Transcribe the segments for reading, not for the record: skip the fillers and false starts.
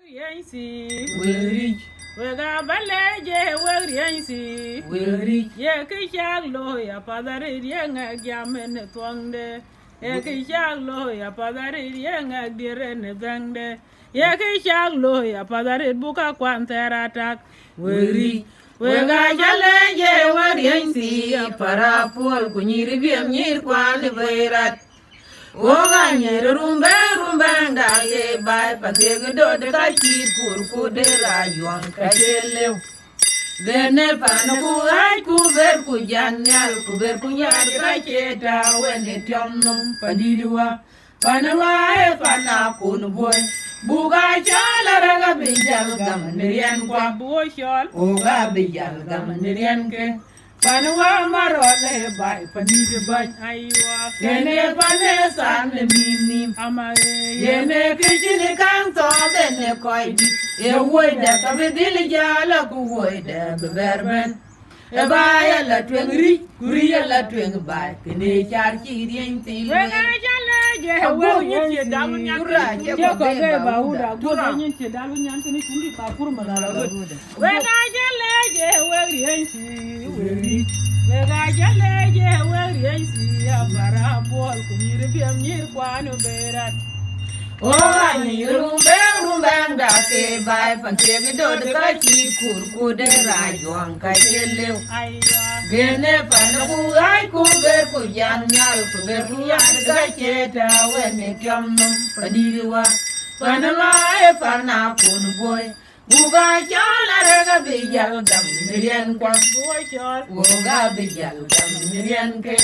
Yansi, Werik, we got balaje, we yansi, werik, ye kishak lo ya padari yenga jamen twangde, ye kishak lo ya padari yenga direne bangde, ye kishak lo ya padari buka kwantera tak, werik. Wega jaleje wariansi parapol kunyiri biem nyir kwani verat. Woga nyir rumbe ndage bai patege do de kachir kur de rayuan kachelew. Bene pana ku ay ku ver ku janyal ku ver ku nyar kacheta wene tiomnum padidiwa. Pana wae pana kun boy. Buga chala raga bijal gam nirian kwa boy shol, oga bijal gam nirian ke panwa marole bai panidi bai aywa, yene pane san le mini amare, yene kichini kang to bene koidi e woida ka bedil jala ku woida berben e bai la twengri kuri la tweng bai kene char chi rien ti we got jalaje, we yansi dalu nyan, je ko ge ba uda, go yansi dalu nyan kini kundi pa kurma dala. We got jalaje, we yansi, we got jalaje, we yansi, abara bol kunyiri biem nyir kwano berat. oga ni rumbe ndake bai pantege do de kachi kur de rajuan kachelew Aywa, gene panaku ay ku ber ku janyal ku ber ku yar gacheta wene kyamnum padiriwa panama e pana kun boy buga chala rega bijal gam nirien kwa boy shol, woga bijal gam nirien ke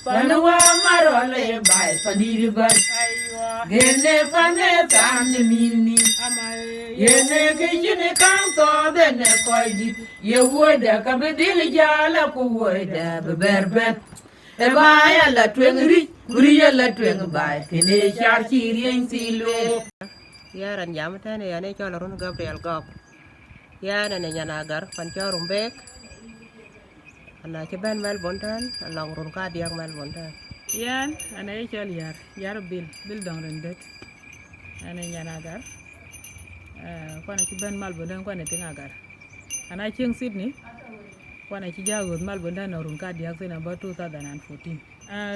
panwa marole bai padiriwa aywa, gene pane tan mini amare, yene kishini kanto bene koidi ye woda ka bedil jala ku woda berbet e baya la twengri kuri la tweng bai kene char chirien silo yaran jamtane yane chola run Gabriel Gop yana ne nyana gar pan chorum bek ana ci ben mel bontan long run ka diak mel bontan yan, ana ye chol yar bil dong rendet, ana nyana gar, kwana ci ben mal bundan kwana tinga gar, ana ching Sydney, kwana ci jagod mal bundan na run ka diak sena ba 2014.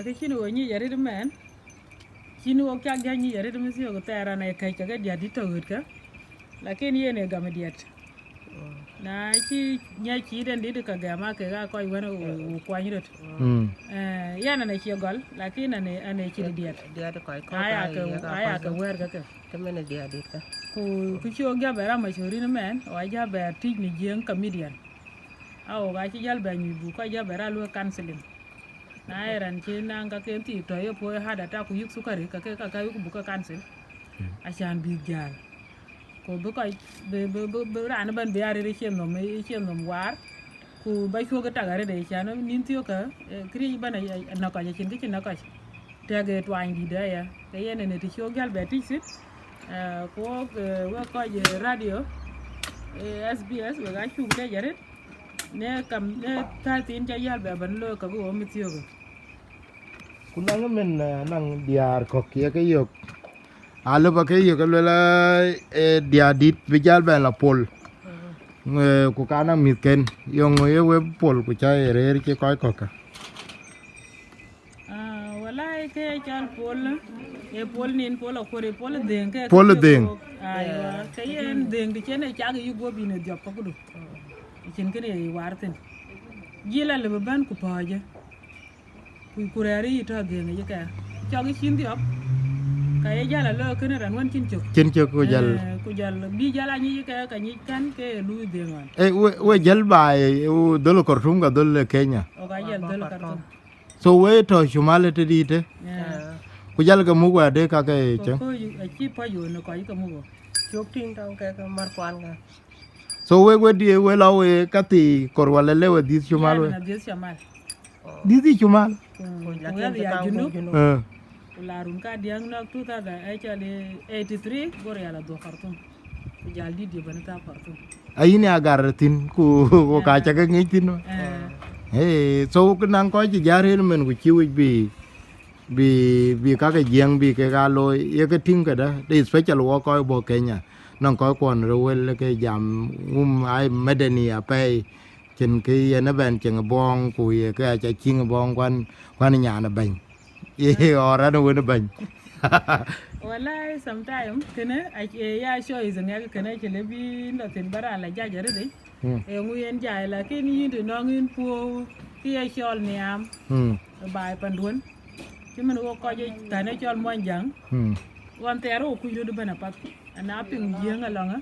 Kishini wonyi yarid men, kini wok chak janyi yarid misi yok tera na kai chaga dia dito gudka, lakini yene gamediat. Na chi nya chi den didi ka gama ke ga koy wana kwanyirot. Yana na chi gol, lakini ane chi diat. dia de koy ko Aya ka wer ga ka. temene dia dit ka Ku chi og ja bera mashuri ni men, wa ja ber tij ni jeng comedian. Awo ga chi jal ba nyi bu ko ja bera lu counseling. Na eran chi nang ka ken ti to yo po hada ta ku yik sukari ka ke ka yuk bu ka cancel. Ashan bi jal. Ko bu ko be ran ban be ari chem no war ku ba chu ga tagare de chan nin tiyo ka kri bana na ka chin ki na ka tege twang di da ya ke yene ne ti chu gal be ti sit ko wa ko je radio SBS wa ga chu de jare ne kam ne ta tin ja yal be ban lo ka go mi tiyo ga kunang men nang diar ko kia ke yok alo ba ke yok la dia dit bijal ba la pol ku kana mitken yong ye we pol ku cha rer ke koy ko ka walai ke chal pol nin pol ko re pol deng ke Pol deng. aywa ke yen deng di chene cha ga yugo bi ne jop ko du chin ke ne warten gila le ban ku paje ku kurari to deng ye ka cha ga chin diop ka ye jala lo ke ne ran wan chin chok chen che ko jal ku jal bi jala ni ka ni kan ke lu deng wan we jal ba dolo kortum ga dol Kenya o ga jal dal karton so we to shumale te dite ku jal ga mugwa de ka ke che ko chi pa yo no ko ka mu chok ting tong ke mar kwan ga so we di we la we kati korwale le we di shumale we na des chamal di shumale la ya ken ta junu junu Larun ka diang nak 2083 gore ala do Khartoum ku jal di banata Khartoum ayini agar tin ku ka cha ga ngi tin so nang ko ji jare men ku chi bi ka ke jeng bi ke ga lo ye ke ting ka da de special wo ko bo Kenya nong ko kon ro wel ke jam ai medeni ape chen ki na ben chen bong ku ye ke cha ching bong kwan nya na ben ye ora no na ben Wallahi sometimes kene ya show is nga kene chele bi no tin bara la jajare de e nguyen jay la ken yinde no ngin po ki ya shol niam bai pandun ki men wo ko je tane chol monjang wan tero ku yo de bana pat ana ping yenga longa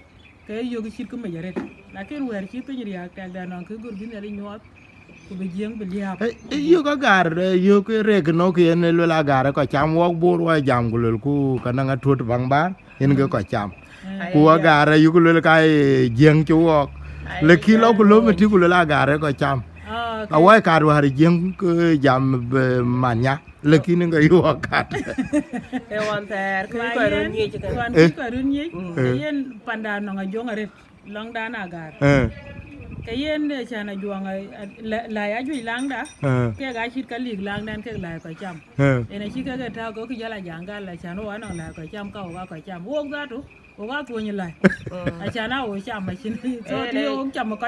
ke yo gi chit ko majare la ken wer chi pe nyri ak ta no ke gur bin ri nyot ku be jeng be liap yo ka gar yo ke re no ke ne lo la gar ko cham wok bur wa jam ku lo ku kana nga tut bang ba en ke ko cham ku wa gar yu ku lo ka jeng chu wok le ki lo ku lo me ti ku lo la gar ko cham a wa ka ru har jeng ke jam manya le ki ne ga yu ka e wan ter ko ro ni ci kan wan ko ro ni yen panda no nga jonga ret long da na gar ke yen de chana juanga la ya ju langda ke ga chit ka lig lang dan ke la ko cham ene chi ka ta ko ki jala janga la chano wa no la ko cham ka wa ko cham wo ga to wo ga to ni lai a chana wo cham ma chin so ti wo cham ko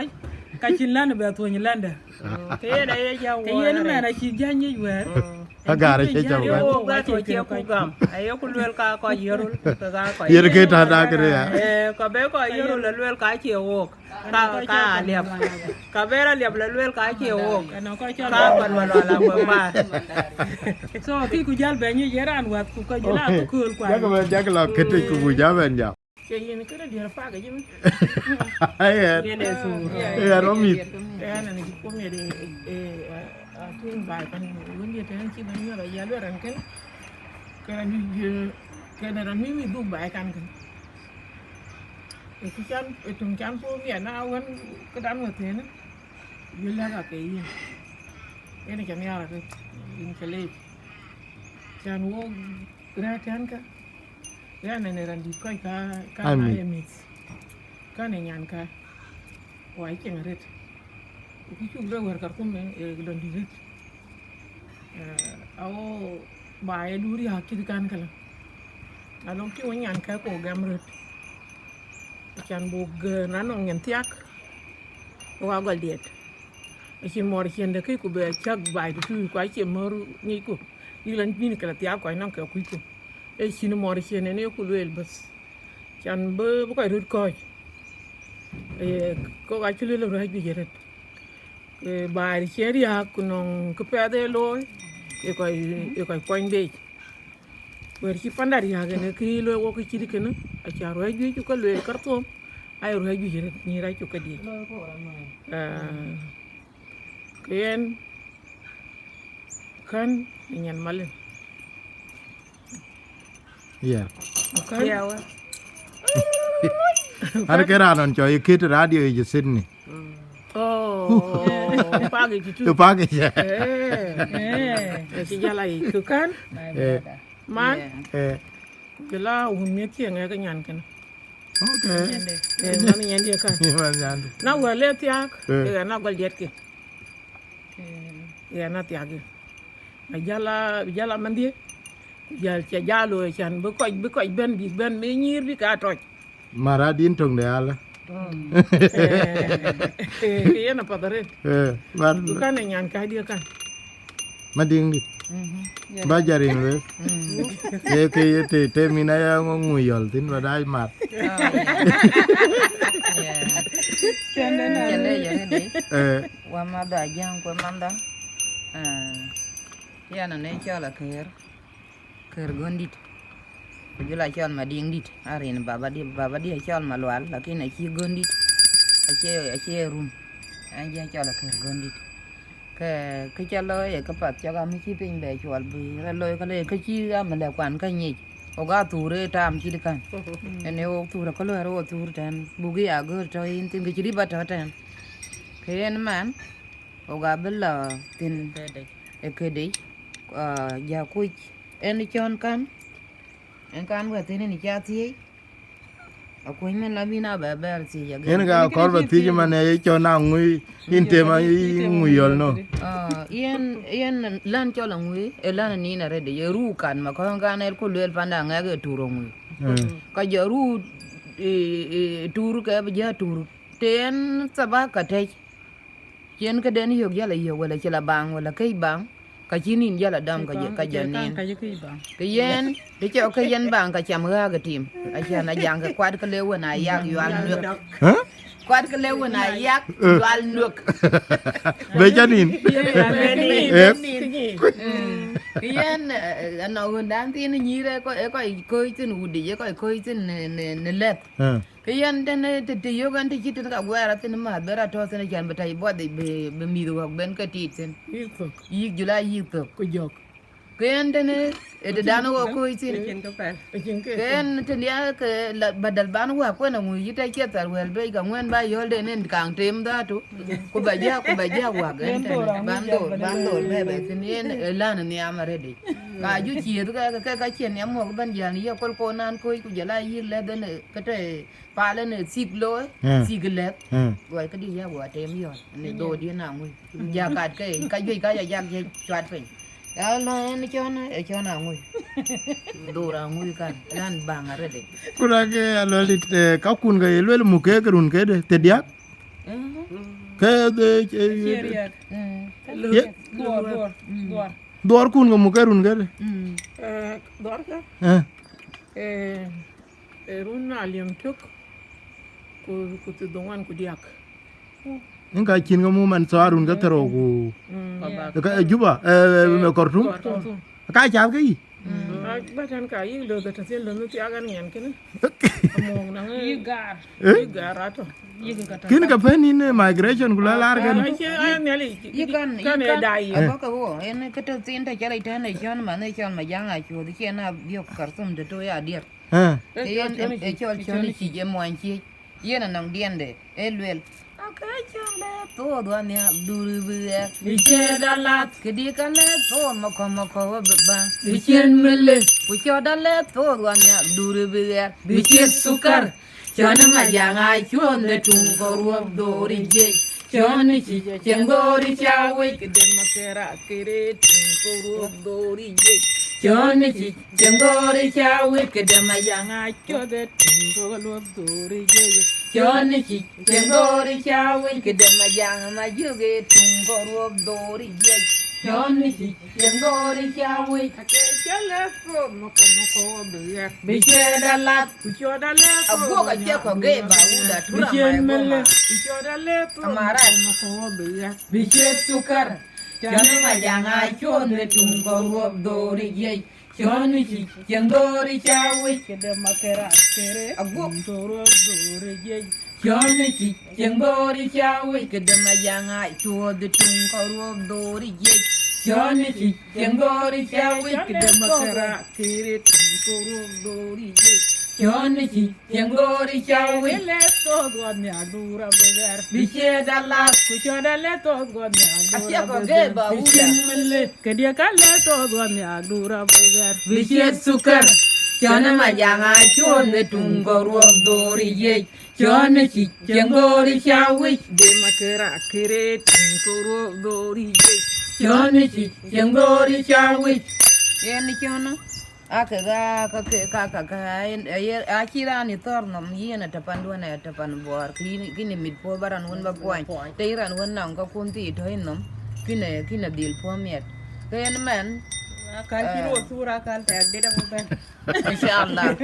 ka chin lan be to ni landa ke da ye ja wo ke yen me na chi janyi wer ka gar che cham yo ga to che ku gam ayo ku lel ka ko yerul ka ga ko yer ke ta da ke ya ko be ko yerul lel ka che wo ka liap ka bera liap lel ka che wo no ko cho ka pan ma la ko ba so ki ku jal be ni yeran wat ku ko jala ku kul kwa ja ka la ke te ku bu ja ben ja che yin ke de fa ga jim ai yen su ya ro mi ana ni ko me de tin bai pan won ye tan chi ban yo ya lo ran ken ke ni ke na ran mi du bai kan ken e ku chan e tum chan po mi na wan ke dan wa te na yo la ga ke yin e ni kan ya ra in ke le chan wo gra tan ka ya na ne ran di ko ka na ye mix ka ne nyan ka wa ke ngaret ku chu le war kar tum e don di rit ao bae duri hakki kan kala alon ki won yan ka ko gamret kan bug nanong yan tiak wa gol diet ki mor kende kai ku be chak bae tu kwa ki mor ni ku ilan ni kala tiak ko nan ka ku ku e sino mor kende ne ku lel bas kan be ko rut ko e ko ga chi le ro ha bi jeret baari cheri ha kunong kupade loy e koy koñ be wer ci pandar ya gene ki lo wo ko ci dikena a ci aro ju ko lo kartom ay ro ju jere ni ra ci ko di ken kan ñan malen ya kan yawa ana ke ra non cho ke radio je Sydney oh pagi gitu tu pagi ya si jala itu kan man gila umnya kia nggak kenyan kan oke mana nyan dia kan man na wale tiak ya na gol diet ke ya na tiak jala mandi jal ca jalo chan bu ko ben bi ben me nyir bi ka toj mara din tong de ala iya na padare bar kan nyan ka dia kan mading di ba jaring we ke te mina ya nguyol tin wa dai mat Chale ya de wa ma da jang ko manda ya na ne chala ker gondit jula chal ma ding dit arin baba di chal ma lwal lakini chi gondit ache rum anja chala ker gondit ke chalo e ka pat chaga mi chi pin be chwal bi la loy ka le ka chi ga ma le kwan ka nyi o ga ture tam chi kan ene o ture ko lo ro ture tan bugi a go to in tin ke chi ba ta tan ke en man o ga bella tin e ke de ya ku en chon kan en kan wa tin ni cha ti a ku men la mina ba ba si ya en ga kor ba ti ma ne cho na ngui in te ma nguyol no yen lan cho la ngui e lan ni na re de ru kan ma ko ga ne ko lel panda nga ge turo ngui ka je ru tur ka bija tur ten sabaka te chen ka den yo yala yo wala chela bang wala kai bang ka chinin yala dam ka janin ka yiki ba ka yen de cho ka yen bang ka cham ga tim a cha na jang ka kwad ka lewa na yak yual nuk hả kwad ka lewa na yak yual nuk về cho nín yen no dan tin ni re ko tin udi ko tin ne let yen den te yo gan te chit ka gwara tin ma bera to tin jan betai bo de be mi do ben ka ti tin Ito. yi jula yi to Ko jok. yen den e dano ko tin Akin ke. ken tin ya ke badal ban wa ko na mu yita ke tar wel be ga ngwen ba yol de nen kang tem da to ko ba ja wa gen ban do be be tin yen lan ni amare de ka ju chi ka chen ya mo ban jan ya kol ko nan ko ku jala yi le de ka te pa le ne sik lo sik le wa ka di ya wa tem yo ne do di na mu ya ka ju ka ya chat pe ya no en cho na mu do ra mu kan lan bang are de kuna ke alwali ka kun ga yelwel mu ke grun ke de te dia ke de cheria dor dor kun ga mu ke run ke de Dorka. Run aliam tuk. Ku tu dongan ku diak. in ka chin ga mu man so arun ga tero ku ka juba me kortum ka cha ga yi Batan ka yi lo da tasin lo nuti agan yan kene. Among na yi gar yi garato. yi ka ta kin ka pen in migration kula lar ga Ay ke ay neli. Kan e dai. abo ka wo en ka to tin ta chala ita ne chon ma ne chon ma janga chu de chena bio karsum de to ya dir ha yen e chol chon chi je mo an chi yen nang dien de elwel aka chon le to do ne duru bu bi che da lat ke di kan le to mo ko ba bi chen mele ku cho da le to do ne duru bu bi che sukar chon ma janga chon de tung ko ro do ri je chon chi chen gori cha we Kede makera kere tingkoro dori je. chon chi chen gori cha we Kede mayanga chode tingkoro dori je. chon chi chen gori cha we Kede mayanga ma juge tung ko ro do ri je chon chi chen gori cha we Ake chale ko moko biya. bi che da lat Kucho dale ko. abo ka je ko ge ba uda bi tura chen mai mele goma Kucho dale ko Amara. moko biya. bi che sukar chon ma janga chon de tung ko ro do ri je chon chi chen gori cha we Kede makera kere abo tingkoro dori je. chon chi chen gori cha we Kede mayanga chon de tung ko ro do ri je chon chi chen gori cha we Kede makera kere tingkoro dori je. chon chi chen gori cha we Ele todo a minha dura beber. bi che da lat Kucho dale todo a minha asia dura ko ge beber. ba bi uda chen mele Que dia cale todo a minha dura beber. bi che sukar chon ma janga chon de tung ko ro do ri je chon chi chen gori cha we De makera kere tinkoro dori je. chon chi chen gori cha we yen chono aka ga ka a kira ni torno yena tapandu na tapan bor kini mit po baran won ba poin te iran won nang ka kunti to innom kine dil po miet ken men Kan kilo sura kan tag de mo ben. inshallah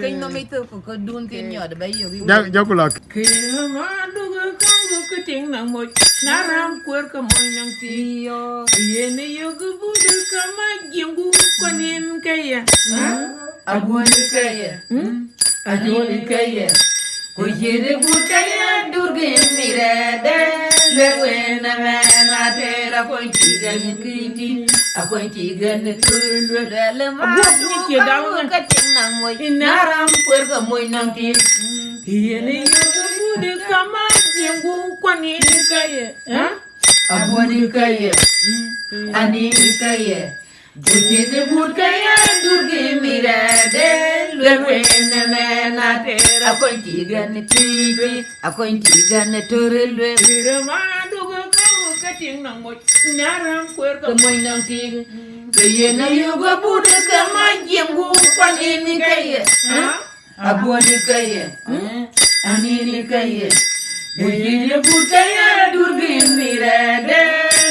kai no mi tu ko dun tin nyo de bay yo ja ku la Kema duga kango kuting nang mo. Naram kwer ka mo nang ti. yo Yene yo gubudu kama jingu kwanin kaya. abun kaya ajol kaye ko yere bukaya durge mirade lewena mena tera ko tigan kiti akon tigan turlu le ma Abu ni ke dawo na. ka tinang moy naram kwer ka moy nang tin Yene yo gubudu kama jingu kwanin kaya. aboni kaya ani kaya ko yere bukaya durge mirade lewena mena tera ko tigan kiti akon tigan turlu Kema duga kango kuting nang mo. Naram kwer ka ka moy nang tin kaya na yuga buda ka ma jengu kwan ini kaya aboni kaya anini kaya Bujile putaya durgin mirade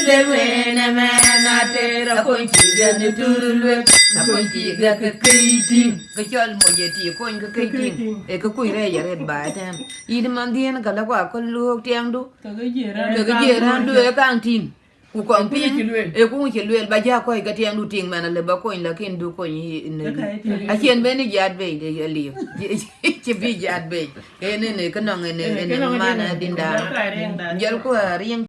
lewene menate rakonchi gane turulwe rakonchi ga kaiti kachal mojeti kon ga kaiti e ka kuire ya red batam id mandien kala kwa kollu tiangdu ga jerandu e kantin ku kon pin e ku che lwel ba ja ko ga tiangdu ting mana le ba ko la ken du ko ni a chen be ni jad be de ali che bi jad be e ne ka nong ne mana dinda jal ko rieng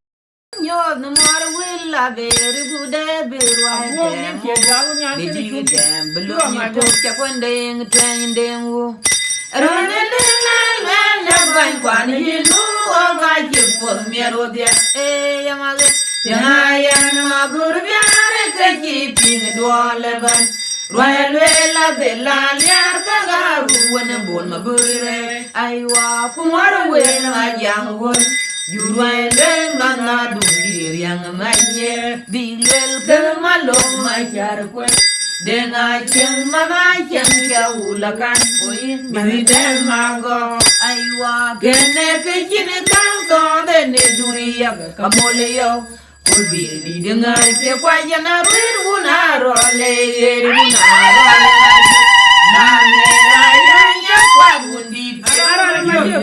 nyo no mar will la very good be right be di dem belu ni ko cha kon deng twen deng wo rone na ban kwan hi no o ga ji por mi ro dia e ya ma ya ma gur biare ke ji pin do le ban Royal la bella liar kagaru wana bon mabure aiwa kumara wena yang won Yuruende mana dungir yang manye Dilel ke malong majar kwe Denga ceng mana ceng jaulakan Oi bide mango Aiwa kene kejine kanto Dene duriya kamoleo Kulbir di dengar ke kwa jana ruir unaro Le unaro Nane raya kwa gundi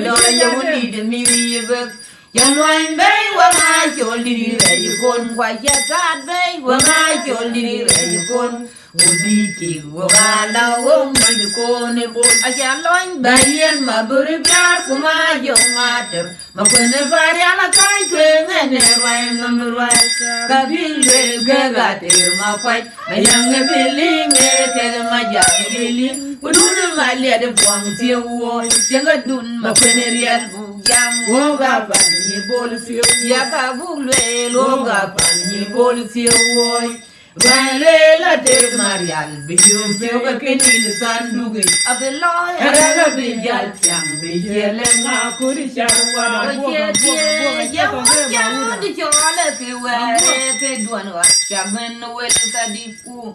Loya gundi demi bek Yang loin bay wa ma chol diri ray kon kwa ya gat bay wa ma chol diri ray kon Udi ti wa la wo mi ko ne bon a ya loin bayen ma bur pyar kuma yo mater ma kwene bari ala kai twe ne ray number 1 ka bile ga ter ma kwai ma yang ne biling ne ter ma ja biling udun ma le de bong ti wo yang dun ma kwene rial bu jam wo ga pan ni bol fi ya ka bu le lo ga pan ni bol fi wo Vale la ter marial biyo biyo ka kenin sanduge abelo era bijal tiang bijele ma kuri sharwa ya di chola ke wa ke duan wa chamen wel ka di pu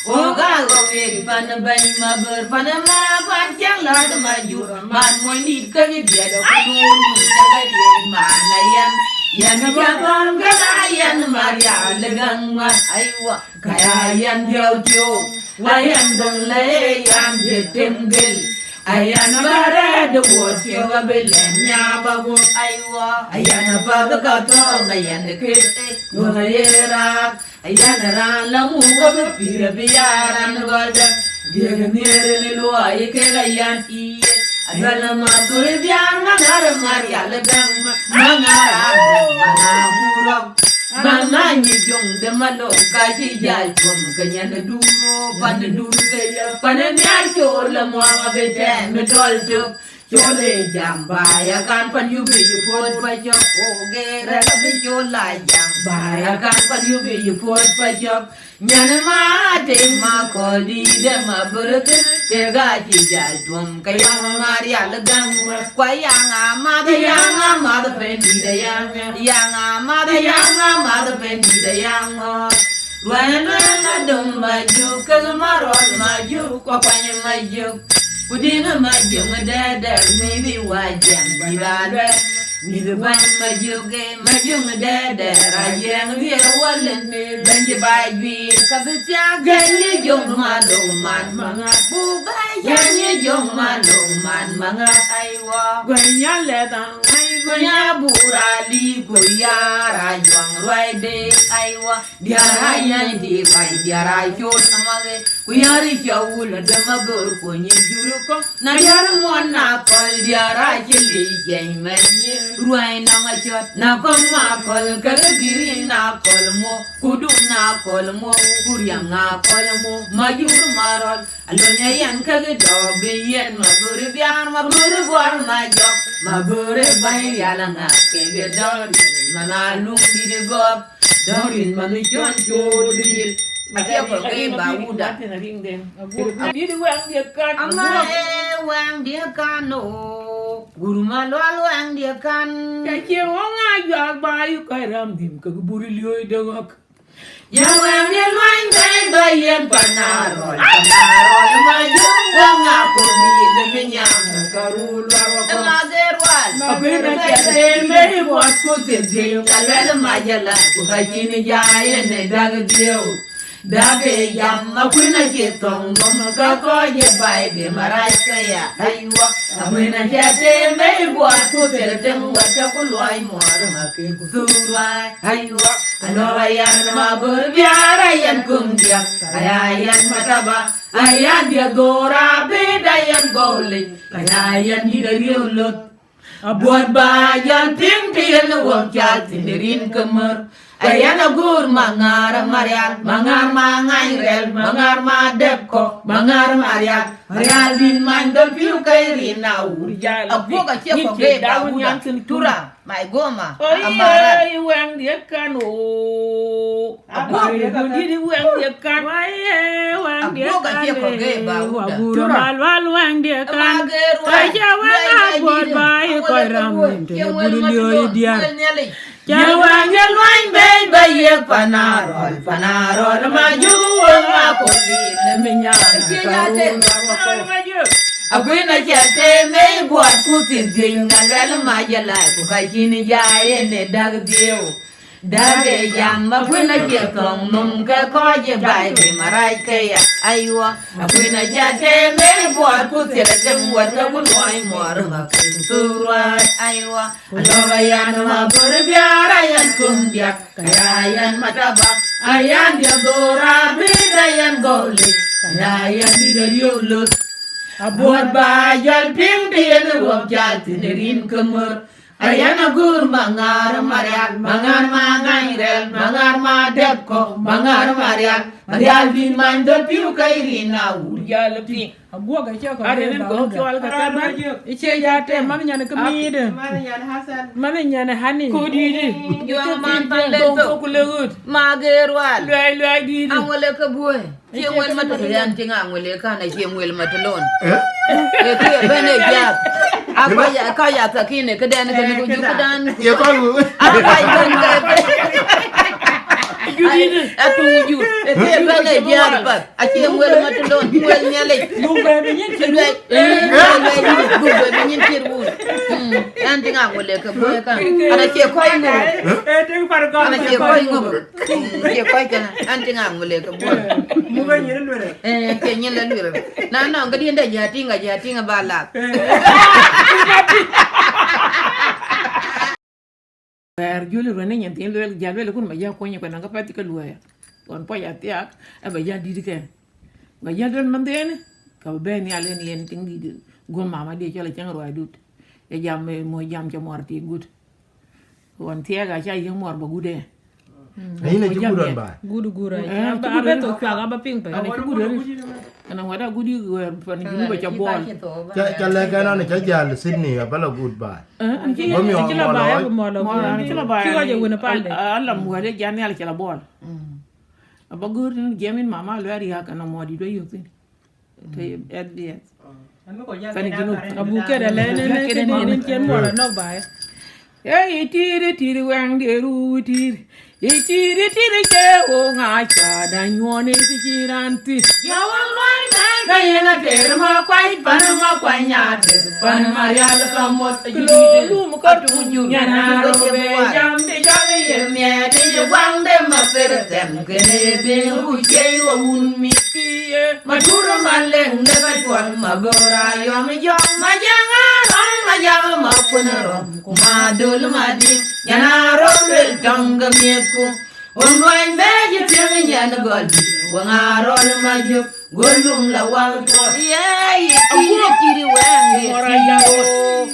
o ga go ve pan ban ma ber pan ma pan chang la de ma ju man mo ni ka ni dia do ku du ka di ma na yan japan kalayan maria legang ma aiwa kayan diau jo layan dong le yan jetengel ayan bare de wo sio belen nya ba wo aiwa ayan ba ka to ayan ke no yera ayan ra la mu ko pira biaran gorda dia ne lo ay ke ayan i Adala makure biar mangar maria legang mangara mangurok manganyi jong de malo kaji jal chom kanya na duro pan duro kaya pan nyar chola mo abete me dolto chole jamba ya kan pan yu be fort pa chop oge ra be chola jamba ya kan pan yu be fort pa chop nyana ma de ma ko di de ma buruk te ga ji jal chom kaya maria legang kwa yang ama da pen di de yang ama da pen di de yang Wana dum maju ke marot maju kwa panye maju Kudina maju ngedada maybe wajam bibada Nidu ban maju ke maju ngedada rajang dia walen banji bajwi kabitya ganyi jong maluman mga bubay ganyi jong maluman mga aywa Gwenya letang Kuya burali kuya rajwang ruide aiwa diaraya di rai diarai chot amage kuya ri chaul de mabur kunyi juruko na diar mona kol diarai chili jeme ruai na machot na kom ma kol kal giri na kol mo kudu na kol mo kuryang na kol mo majur marol alonya yan kage dog yen mabur biar mabur war majok mabur bay yalanga kege dog mana lung di de gob dorin manu chon chodil Aja ko ke bauda ring den di wang dia kan ama wang dia kan no guru malo wang dia kan ka che wonga ya ba yu ka ram dim ka buri lioi dogok ya wang dia loin bay bayen panarol maju na kete me bot ku tirje kalwel majala ku kajini jaye ne dag dio dage yam akwina ketong nom ka ko ye bai de marasa ya aywa akwina kete me bot ku tirje wata ku loy mor ma ke ku tuwa aywa anora yan ma bur biara yan kum dia ayan mataba ayan dia dora beda yan gole ayan dirariolot Abuat bayan ting tiyan wong chal tindirin kemer ayana gur mangar marial mangar mangai rel mangar madep ko mangar marial marial bin mandol piu kairin na urjal abu ka che ko ge da unya tura mai goma amara Oi, wang dia kan o. Apa dia di wang dia kan. wang dia abu ka che ko ge ba Guru mal wang dia kan aja wang buat bayi koi ramin te guru lioi dia Jawang yalwain bay bay panarol panarol maju aku di leminya Akwai na kyate mai buat ku tirjin galwel majala ku kajini jaye ne dag dio dage jam akwai na kyatong num ka koje bai ke marai ke ya aywa akwai na kyate mai buat ku tirjin wata ku noi mor ma turwa aywa alwa yan ma bur biara yan kum dia kayan mataba ayan dia dora bidayan gole kayan didariolut Abuat bajal ping tiyan wong jal tinerin kemer ayana gur mangar marial mangar mangai rel mangar madep ko mangar marial marial bin mandol piu kairina urjal ping Gua ga che ko Ada nen go chwal ka sabar. iche ya te man nyane kemide man nyane hani Ko di di. yo man tan le Ko to ko legut. magerwal Luai di di. angole ka buwe tiengwel matayan tinga angole kana tiengwel matalon ke bene jab apa ya kaya takine kedane kan ko jukudan ya ko apa ibon atu wujud ke bene jab pa tiengwel matalon wel nyale Gumbe be nyen ke Dua, dua minyak kirbu. Nanti ngangole ke buaya kan. Ada cie koi ngob. te par ko Ada cie koi ngob. Cie koi kan. Nanti ngangole ke buaya. mu be nyen lure Kayaknya lalu. Nah, nggak dia ndak jati nggak balak. Ber juli rene nyen tin luel jalwe kun ma ya ko nyi ko nanga pati ka luaya. Kon po ya tiak aba ya di di ke. Ga ya don mandene ka be ni ale ni en ting di go mama de chola chang ro adut. Ya jam mo jam cha morti gut. Kon tiaga cha yeng mor ba gude. ai ne juguran ba gudu gura ba abe to kwa ba ping pe Ana ki gude ana wada gudi wer pan jinu ba cha bol. cha le ka na ne cha jal Sydney bala good ba an ki Gomi ki la wa ba ya moloi. mo lo Mo ana ki la ba. ki wa je wona pande Allah mu wada jani ala cha bol. Aba gur ni gemin mama lo ari ha kana mo di do yotin. Te SDS. Fani jinu abu ke da le ne ke ni ken mo la no ba Hey, tiri wang de ru tiri. Tiri ke o nga cha da nyone ti kiranti. Yawan loin kaya na terma kwai panama kwanya panama real kamot Klo lu mu ka tu nyana robe jam de jale yemye de wang de ma pertem kene de uje wa unmi ye. maduro maleng de ka chwal magora yom majanga ron majanga mapunaro kumadul madi nyana robe tanga mieku Unwain beji tiang yan goldi, wangarol majuk, golum la wal to. Yay, tiri wang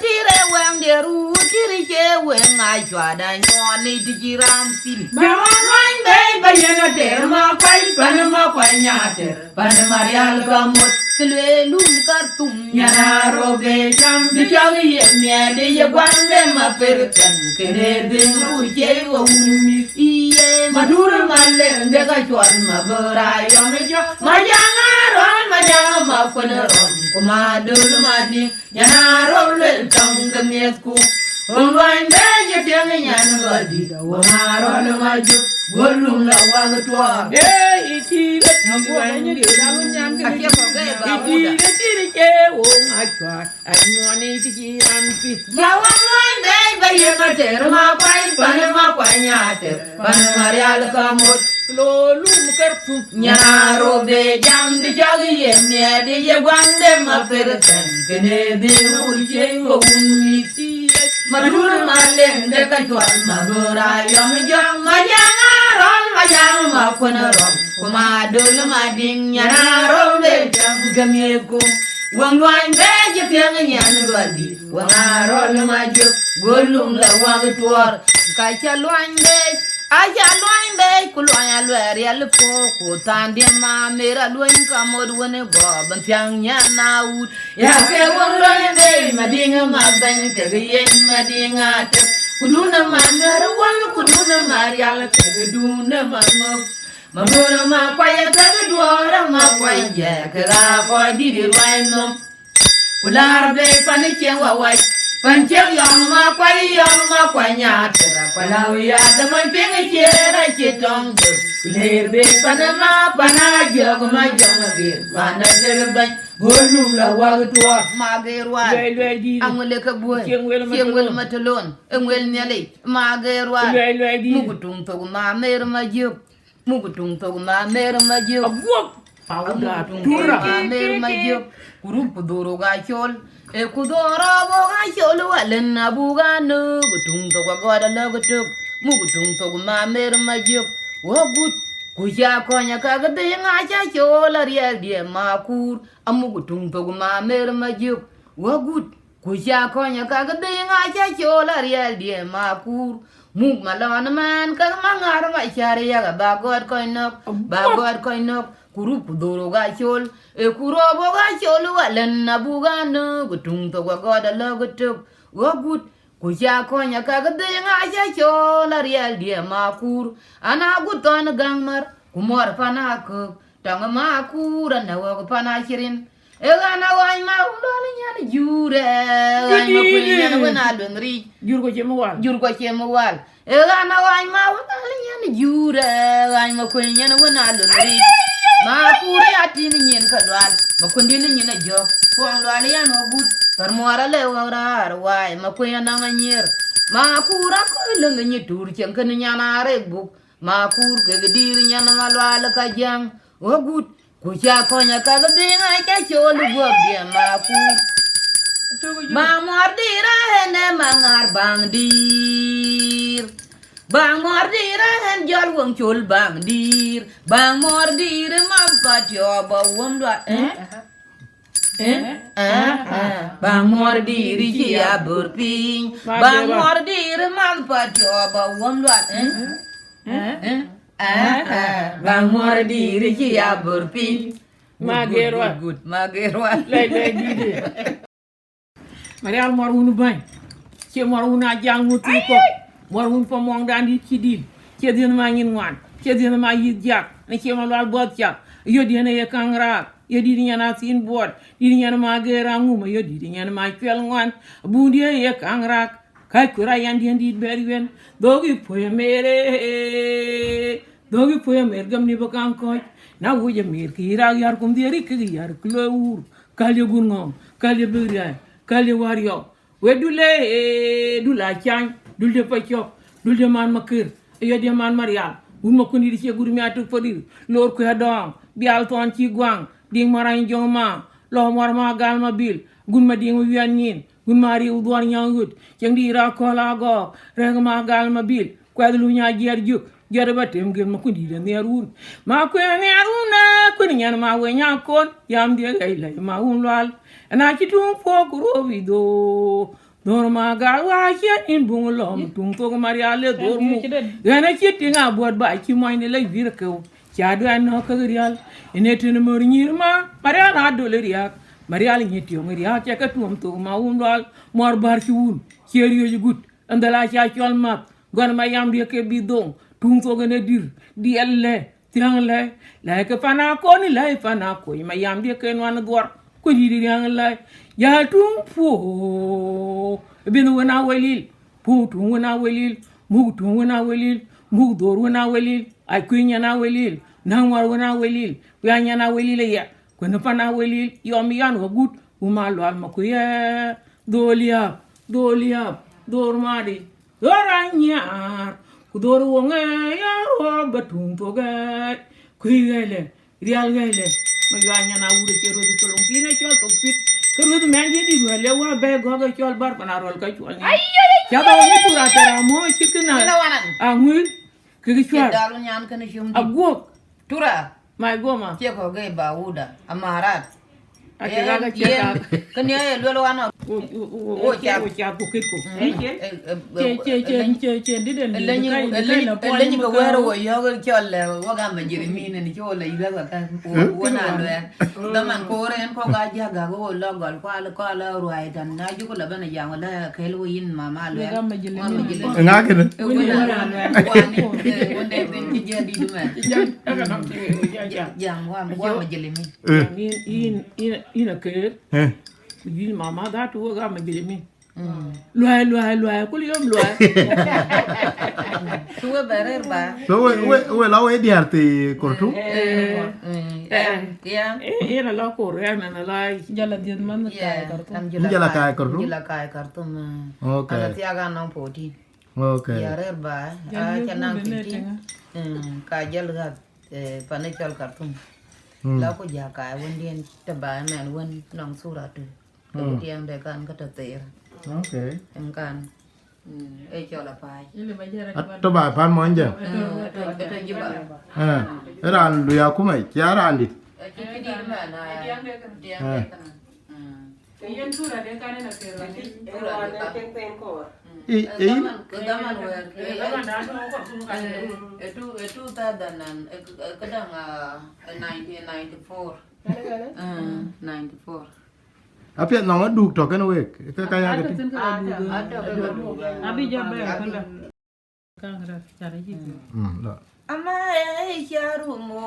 tira wang deru, tiri ke wang ajwa da nyoni dijiram tiri. Bawan wain bay bayana terma kwai panama kwanyater, panama real kamot. Kelelum kartum nyana robe jam dijangi yemye de gwande ma perkan kene den uje wa umi iye madura male ndega chwal mabara yo mejo majanga ron majanga ma koneron kuma dul madi nyana robe tang kemiesku Unwain beji tiếng nhàn gọi đi đâu mà rồi mà chụp golum la wang tua iti le Ni di da lu nyan ke akia ko ga ba iti muda le tiri ke wo ngachwa anyone iti anpi jawan loin dai ba ye ma ter ma pai pan ma kwanya ter pan marial kamut lo lum kartu nyaro be jam di jagi ye ne di ye gwande ma perten kene de uche ko unni madul ma len de ka jwal ma gora yom jam ma janga ron ma jang ma kona ron kuma dul ma ding nyana ron be jam gamye ko wang loin be je piang nyan gadi wang ron ma juk golum la wang tuor ka cha loin be aja loin be ku loin alwer yal po ku tande ma mera loin ka mod wone go ban piang nyana ut ya ke wang loin be ma ding ma ban ke yen ma ding at kuduna ma nar wang kuduna ma yal ke duna ma mo Mamura ma kwaya kaga duara ma kwaya kaga kwa didi waino kular be paniche wawai panche yong ma kwanya tera palawi ada man pingi chera chitong kuler be panama jog ma bir mana terban golum la wagtua magerwa le di angule ka buai kiengwel matalon engwel nyale magerwa mugutung to ma mer ma juk mugutung to ma mer ma juk abuok pauda tura mer ma juk kurup doro ga chol e kudoro bo ga chol walen abuga no gutung to ga goda lo gutuk mugutung to ma mer ma juk wogut kuja konya ka ga de nga cha chol ariel die ma kur amugutung to ma mer ma juk wogut kuja konya ka ga de nga cha chol ariel die ma kur mug malon man ka mangar ma chari ya ga bagod koinok kurup doro ga chol e kurobo ga chol walen abuga no gutung to ga goda lo gutuk wogut kuja konya ka ga de nga cha chol ariel die ma kur ana guton gangmar kumor pana ko tang ma kur na wo pana chirin egana wai ma undol nyana jure wai ma kunya wana lungri jur ko jemwal jur ko chemwal egana wai ma undol nyana jure wai ma kunya wana lungri ma kuri atini nyen kadwal ma kundi ni nyina jo fuang lwal ya no gut par mora le wara wai ma kunya na nyer ma kura ko lenga ni tur chen kan nyana re buk ma kur ke dir nyana malwal ka jang o gut kucha konya ka dinga cha chol go dia ma kur ma mordira hene mangar bang dir bang mordira hen jol wong chul bang dir bang mordir ma patyo ba wom dwa bang mordir chi ya burping bang mordir ma patyo ba wom dwa bang mordir chi ya burping magerwa good magerwa le di de marial mor wunu bañ ci mor wuna jang mutu ko mor wun fa mong dan di ci dil ci dina ma ngin wan ci dina ma yi jak ne ci ma lal bot jak yo di ne ye kangra yo di nyana sin bot di nyana ma gera nguma yo di nyana ma kwel ngwan bu di ye kangra kay kura yan di beri wen dogi poye mere gam ni bakan ko na wuje mer ki ra yar kum di ri ki yar kleur kalye gungom kalye beria kalye wario wedule dula chan dulde pachok dulde man makir yo de man marial un ma kundi ci gurmi atu fodir lor ko dom bial ton ci gwang ding maran joma lo mor ma gal ma bil gun ma ding wian nin gun ma ri udwar nyangut ceng di ra ko la go reg ma gal ma bil ko lu nya jer juk jere batem gel ma kundi de nerun ma ko nerun na kun nyan ma we nya kon yam de gay lay ma un lal na ci tum fo ko rovido norma gal wa ci in bung lom tum to mariale dormu gana ci tinga bod ba ci moy ne lay vir ko ci adu an no ko real ene tin mo nyirma mariala dole riak mariala nyeti o ngria ci ka tum to ma un lal mor bar ci wun ci riyo ju gut andala ci ciol mak gon ma yam de ke bidon tum to gane dir di elle tiangle la ke fana ko ni la fana ko ma yam de ke wan dor ko di yang la ya tum fo bin wana walil putu wona welil mugtu wona welil mugdor wona welil ay kunya na welil nangwar wona welil yanya na welil ya kwena pana welil yom yan wagut uma lo al makuya dolia dormadi doranyar kudor wonga ya ro batung togat kuigale rial gale maganya na wure kero de tolong pina chol to pit kero de mangi di wale wa be go ga chol bar panarol ka chol ni ya ba ni pura tera mo chikna angul ke chol dalu nyan kana shum agok tura mai goma ke ko ga ba uda amarat ake ga cheka kan ya lo wana o cha ko kitko che diden Eleni ga wero wo yo ga cholle wo ga ma jirimi ne cholle ida ga kan wona lo ya da man ko ren ko ga ja ga go lo gol ko la ruai tan na ju ko la bana ja wala khel wo yin mama lo ya ma jirimi ngakene wona wonde ben ti jadi du ma ja wa ma jirimi ina ke yin mama da tu ga ma jirimi loay kul yom loay tuwe berer ba so we la we diarte kortu ya ina la ko re na la jala diet man kay kartu jala kay kortu jala kay kartu ma okay ana tiaga non poti okay ya rer ba cha nang piti ka jal ga pane chal kartu la ko ja kay won dien ta ba men won nong suratu ko tiang de kan ka ta ter okay em kan e cho la pai ile bajara to ba pan mo nje eta jiba ran lu ya kuma ya ran dit ki di ma na diang de kan yen tura de kan na kero ni tura de kan kedaman wer itu tadanan kadang 1994 94 apia no du to kan we ka kaya ada ga tin ka ada abi jabe kala kan ra cara gitu da ama charumo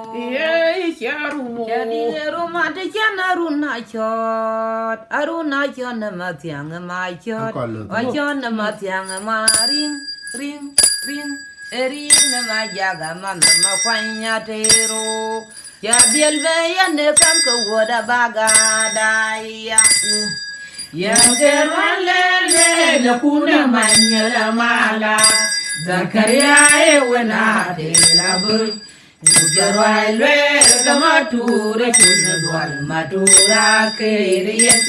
charumo jadi rumah de jana runa chot aruna chona matiang ma chot wa chona matiang ma ring ring ma jaga ma kwanya tero ya biel be ya ne kan ko woda baga daya ya gerwale le kuna manyala mala Zakaria e wena te labu gerwale le mature kuna dwal matura keriyet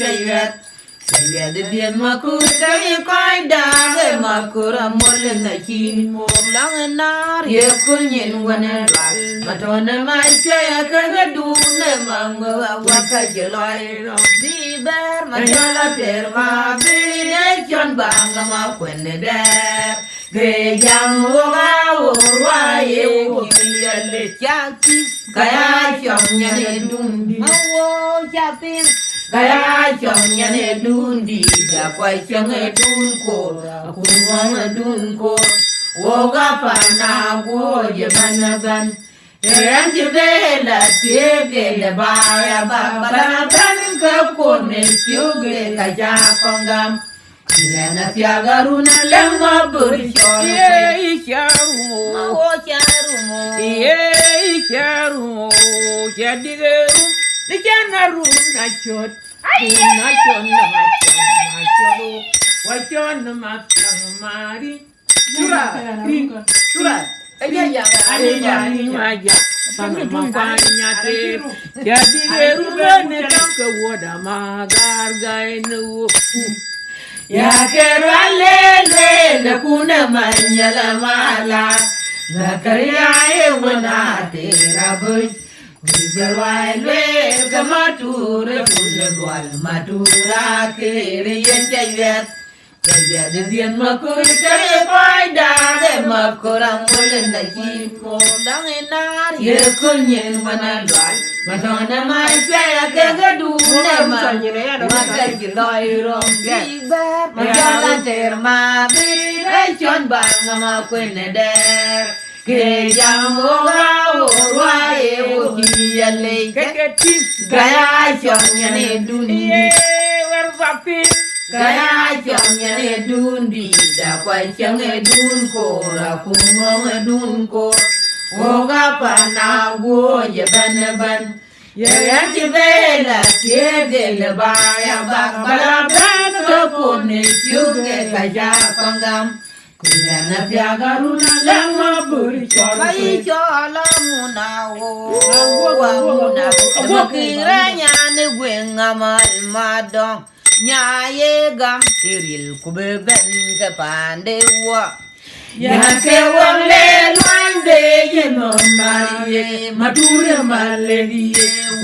ya de bien makur kai kai da ge makura mol na kin mo lang nar ye kunyin wana dwal matona mai ya ka du ne mango wa ka jelai di ber matala ter ma bi ne jon bang ma kwene der ge yang wa wa ye ki le cha ki kaya chong nya ne dun ma wo cha pin kaya chong nya ne dun di da kwai chong e dun ko ku wa dun ko wo ga pa na go ye managan en ji bela tiege le ba ya ba ban ka ko ne chuge ka ja kongam na tiagaruna lengo burcho charumo wo charumo charumo chadigeru de janaru na chot na chon na choro wa chon ma mari tura ella ya maja panya te chadigeru ne ka woda magar nu ya kerwale le kuna manyala mala Zakaria e wana te rabuj kerwale kamature kuna dwal matura kere yeyet ya de bien makur kare faida de makura molen na ki ko langenar ye kunyen wana dwal matona mai ya ke du ne ma ka ji loi rom bi bar ma ter ma bi ai chon bang ma kwene der ke jam wa wa e wo ki ya le ke ke ti gaya chon ne dun war vapi Kaya chong nyane dun di da kwa chang e dun ko ra ku ngong e dun ko oga pa na go ye ban ye ya ti bela tie de le ba ya ba bala ban ko ko ne chu ge ka ja pangam kuya na pya garuna la ma buri cho kai cho la mu na wo wa mu na ko ki ra nya ne gwen amal ma dong nya ye gam tiril ku be ben ke pande wa ya ke won le loin de ye no marie mature maledi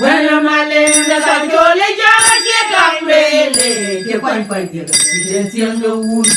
wala male na ka jole ja ke kamele ke kwan pa ke den siang do un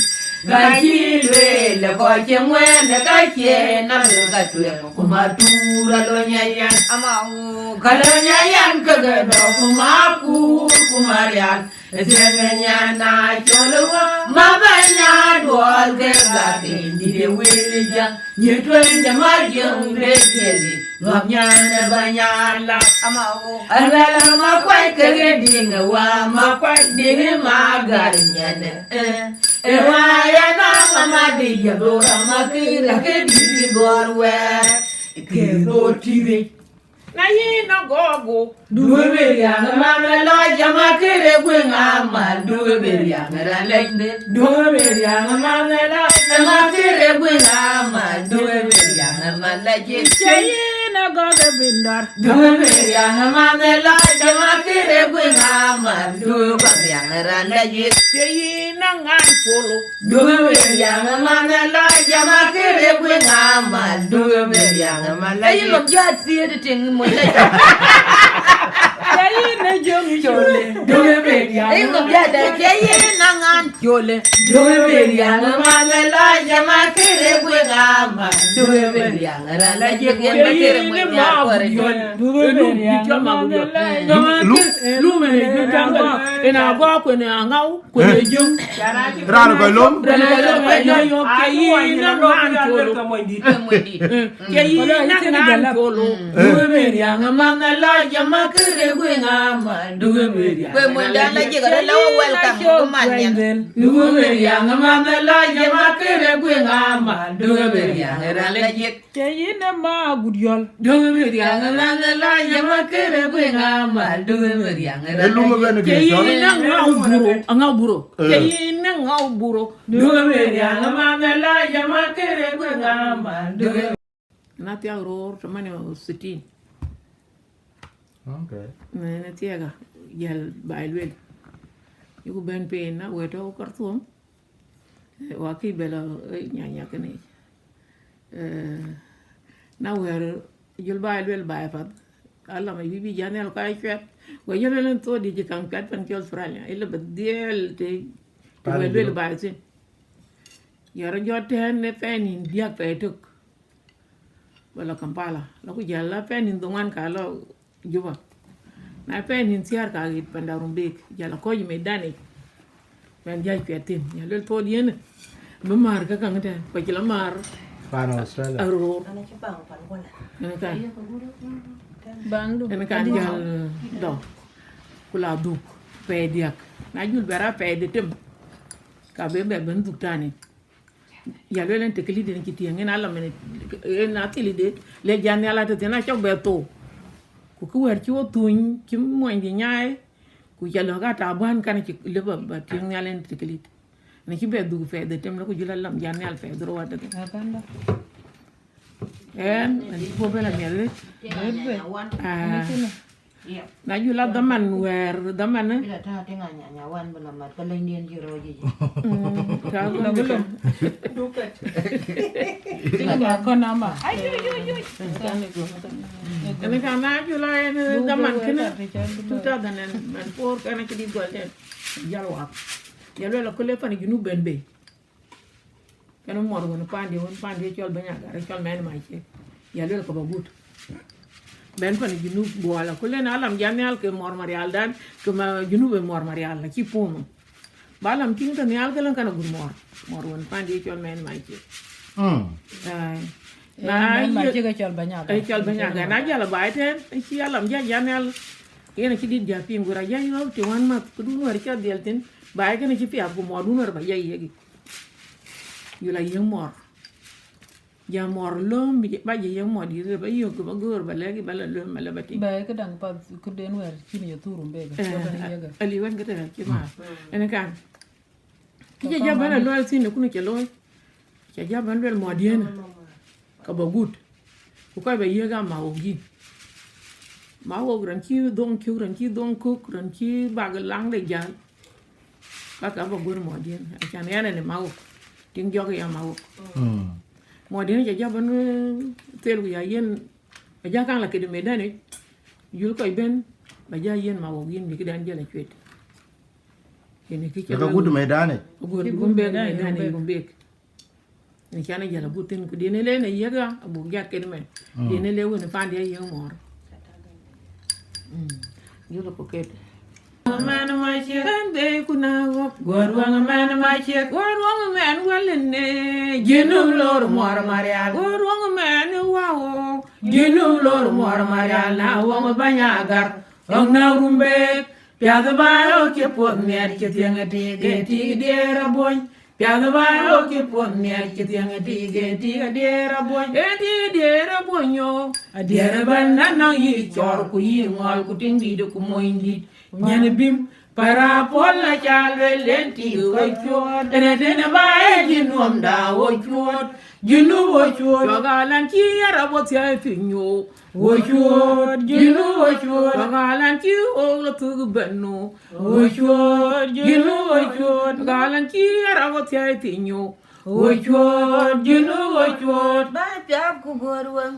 ga ji le le ko ke mwen ga ke na ga tu ko matura lo nya yan ama u kala nya yan ka ga do ko ma ku marian Esengenya na cholowa mabanya dwal ke gati ndire weja nyetwenja marjung rekeli lwamnya na banyala amawo alala makwai kege dinga wa makwai dinga magarinyane waya na mamadi jabora makira ke diri gorwe ke do tire na yi na gogo duwe berianga mama lo jama kere gwenga ma duwe berianga ralende duwe berianga mama lo jama kere gwenga ma duwe berianga malaje yi na gogo bindar duwe berianga mama lo jama kere gwenga ma duwe berianga ralende yi na ngan polo duwe berianga mama lo jama kere gwenga ma duwe berianga malaje ayi lo jati editing mo la yi na jongi chole duwe berianga ayi lo jati ayi na ngan chole duwe berianga mama lo jama kere gwenga ma duwe berianga ralende gwenga kere mo ya kore duwe berianga magudio lume ne tanga ina go ko ne angau ko ne jom Rano koy lom. yo ke yi na ngan polo ke yi na ngan polo duwe berianga mama lo jama kere gwenga ma duwe berianga Kwe mwenda na jiga la welcome ko manyan. duwe berianga mama lo jama kere gwenga ma duwe berianga ralende ke yi na magudio duwe berianga mama lo jama kere gwenga ma duwe berianga Eluma bene ke ke yi chole. na ngau buro ke yi na ngau buro duwe berianga mama lo jama kere gwenga ma duwe na tia ror to mane 60 Okay. na tia ga yal bailwel yugo ben pe na weto kartum wa ki bela nyanya kene na wer jul bailwel ba fa alla ma bibi janel ka chwet wa yelen to di ji kan kat pan kyol franya ile bedel te bailwel ba sin yara joten ne penin dia pe tuk wala Kampala la ku jalla penin dungan ka lo juba na penin siar ka git pandarumbek jala ko me dani ben jay petin ya lel to dien be mar ka kan ta ko jila mar Pano Australia. aro Ana ci bang pan wala. ene kan Bangdu. ene kan jal do kula duk pe diak na jul bera pe de tem ka be ben duk tani ya lel en tekli den kiti ngena ala mene na tili de le jani ala te na chok be to ku ku wer chuo tuñ ci moy di ñaay ku jalo ga ta ban kan ci le ba ti ngalen tekli ne ci be dug fe de tem la ku jula lam jani al fe do wa de Aganda. en ani po bela mel Wan. ah Iya. na jula daman wer daman Bila ta tinga nya wan bela mat ka lain dien jiro ji. ka ko belum Tinggal kau nama. ene ka na jula en daman kena tuta danen man por kana ci di golden jalwa yalo la ko le fan gi nu ben be kana mor won pandi ciol banya ga ciol men ma ci yalo ko ba gut ben fan gi nu boala ko le na alam jamial ke mor marial dan ke ma junu be mor marial la ci pomo balam ting tan yal kala kana gur mor won pandi ciol men ma ci ay na Macam kau jual banyak. ay ciol banya ga na jala bay ten ci alam ja jamial kena ci dit japim gura ja yo te wan ma ku dun war ca delten baay kena ci piap ko mo dun war ba jay yegi yu la yeng mor ja mor lom bi ba je yeng mor di ba yo ko ba gor ba legi ba la lom la bati ba ka dang pa ku den wer ci ni turum be ga ko ban yega ali wan ga ta ci ma ene kan ki ja ba la lo sin ku ne ke lo ja ja ban wel mo diena ka ba gut ku ka ba yega ma ogi ma wo ran ki dong kuk ran ki ba ga lang de jan ka ba gor mo diena a chan yana ne ma wo ting jog ya ma wo mo diena ja ja ban telu ya yen ba ja kan la ke de medane yul ko ben ba ja yen ma wo yin ni ki dan jela chwet ene ki Ka gudu mai dane. gor gumbe na medane gumbe ni kana jala butin ku dine le ne yega abu gat ke me dine le wona pande ye mor yolo ko ket man ma che be kuna wo gor wanga man ma che gor wanga man walne jinum lor mor maria gor wanga man wawo jinum lor mor maria na wanga banya gar rong na rumbe piada ba o ke po mer ke tianga ti dera boy piada ba o ke po mer ke tianga ti dera boy dera boy yo adera ban na yi chor ku yi ngol ku tingi de ku moindi nyane bim para pola chale lenti ko chot dene ba e jinom da wo chot jinu wo chot galan ki ara bo tia pinyo wo chot jinu wo chot galan ki o lo tu benno wo chot jinu wo chot galan ki ara bo tia pinyo wo chot jinu wo chot ba piap ku gorwang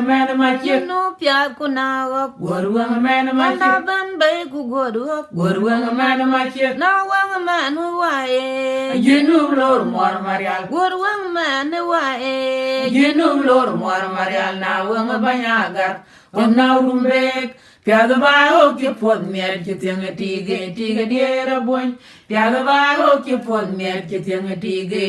man ma che no piap ku na wak gorwang man ma che na ban bay ku gorwak gorwang man ma che na wang man wa e jinu lor mor marial gorwang man wa e jinum lor mor marial na wanga banyagar na rumbek piada ba o ke pon mer ke tenga tige diera boy piada ba o ke pon mer ke tenga tige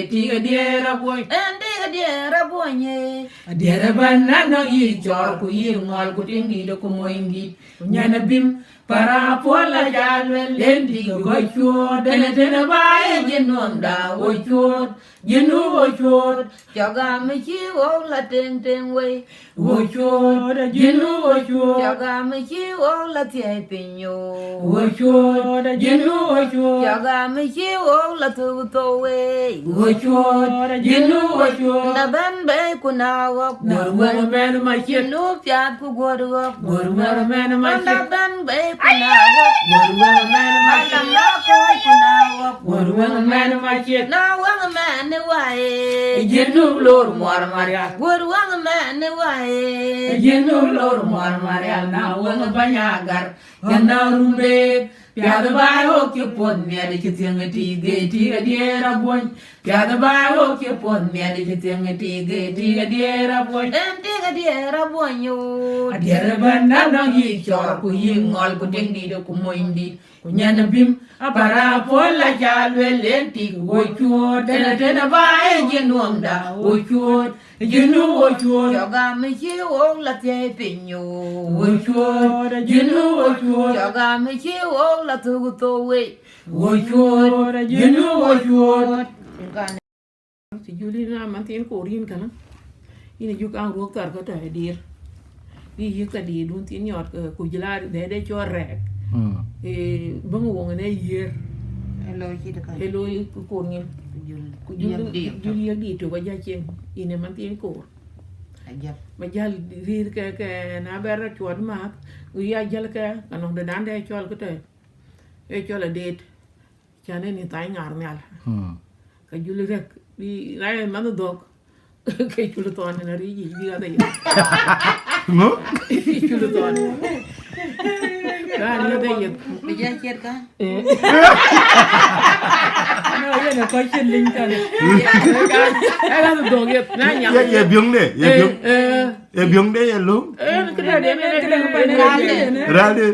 diera boy ende de rabonye diera banna no yi jor ku yi ngol ku tingi do ku moingi nyana bim para pola jalwe lendi go chod dene ba e jinum da wo chod jinu wo chod jaga me chi wo la ten we wo chod jinu wo chod jaga me chi wo la tie pinyo wo chod jinu wo chod jaga me chi wo la tu to we wo chod jinu wo chod na ban bay ku na wak gorwang man ma che no piap ku gorwak gorwang man ma che na ban bay ku na wak gorwang man ma che na ko ku na wak gorwang man ma che na wang man wa e jinu lor mor marial gorwang man wa e jinu lor mor marial na wanga banyagar na rumbe piada ba o ke pon mer ke tenga tige diera boy piada ba o ke pon mer ke tenga tige diera boy ende de rabonyo adiera banda no yi chor ku yi ngol ku dingi do ku moindi ku nyana bim para pola jalwe lenti wo chod dena ba e jinom da wo chod jinu wo chod jaga me chi wo la tie pinyo wo chod jinu wo chod jaga me chi wo la tu to we wo chod jinu wo chod kan si juli na man tin ko rin kana ina juk ang ruok tar ko ta dir di yika di dun tin yot ku jila de cho rek bang wong ne yer Hello, chị được rồi. elo ko ngin ku Jul juli ya di to ba ja chen ina man tin ko Ajab. ma jal rir ke na ber chod ma ya jal ke kanong de dan de chol ko te e chol a det chane ni tai ngar nyal ka juli rek di rai man dog ke chulo ton na ri ji bi ga da Mo? chulo ton ka ni da ye Bây giờ chết cả. no ye na ko chen ling ta ne ka la dog ye na nya Ye byung de, ye byung. Ye byung de ye lu. ke da de ne ke dang pa ne Rade.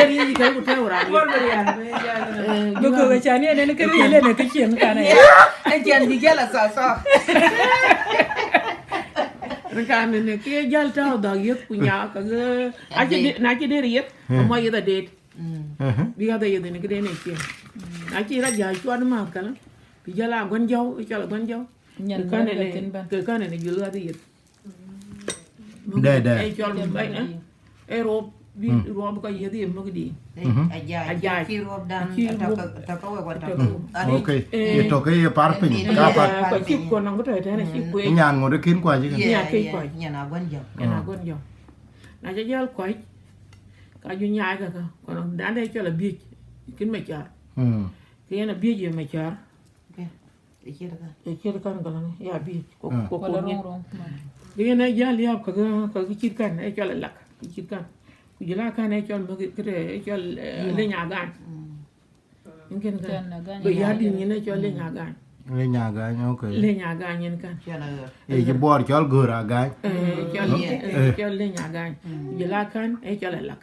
e ri ka ku ta ura go ko cha ne ne ke ri le ne ke chen ka ne Anh chàng đi chết là sợ sợ. kan ne ke jal ta da yet ku nya ka ga a ce na ce de yet amma yet de bi ga da yet ne ke de ne ke na ce ra ja chwa ma ka la bi jala gon jaw cha la gon jaw Nyan kan ba ne tin ba. ke kan ne jul ga de yet Đây. e chwa ba e ro bi ro ba ka yet yet mo di Ajay. Ki rob dan taka wa taka. Ok. Ye to cái parpin. Kapa. ko ci ko nang ko te ne ci ku Nyan ngồi kin qua chứ. Nhà cây quậy. Nhà nào quên giờ. ena gon jaw na ca jal koy ka ju nyaay ka ko dan de ci la bi kin ma ciar ke na bi je ma ciar Để chia được rồi. e ci kan ko ya bi ko ko Wala ni rong rong. ke na jal ya ka ci kan e ci la lak ci kan ku jila kan e ci ma ke e ci le nya gan ngin kan Ken na gan be ya di ni ne ci le nya gan Lên nhà gái ok. le nya gan yen kan Chia là rồi. Ye chỉ bor chol gura gái. cho lên nhà gai giờ la kan e cho la lak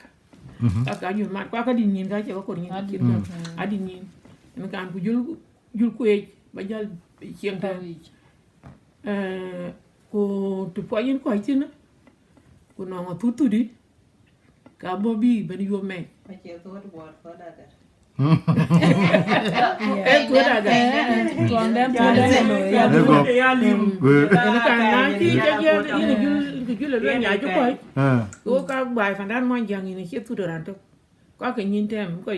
ka ñu mat ka di ñin ka ci ko ñin ci adi ñin en kan ku jul ku e ba jal cieng ta ko tu po yin ko ci na ko no ma tutu di ka bo bi ben yo me Phải chia tôi bọt có đã cả. e ko da ga Tuang dem tuang dem lo ya. Đấy không? en kan na ci ja yin jul le nya ci ko ko ka bai fan dan mo jang ni ci tu doran to có cái nhìn tem có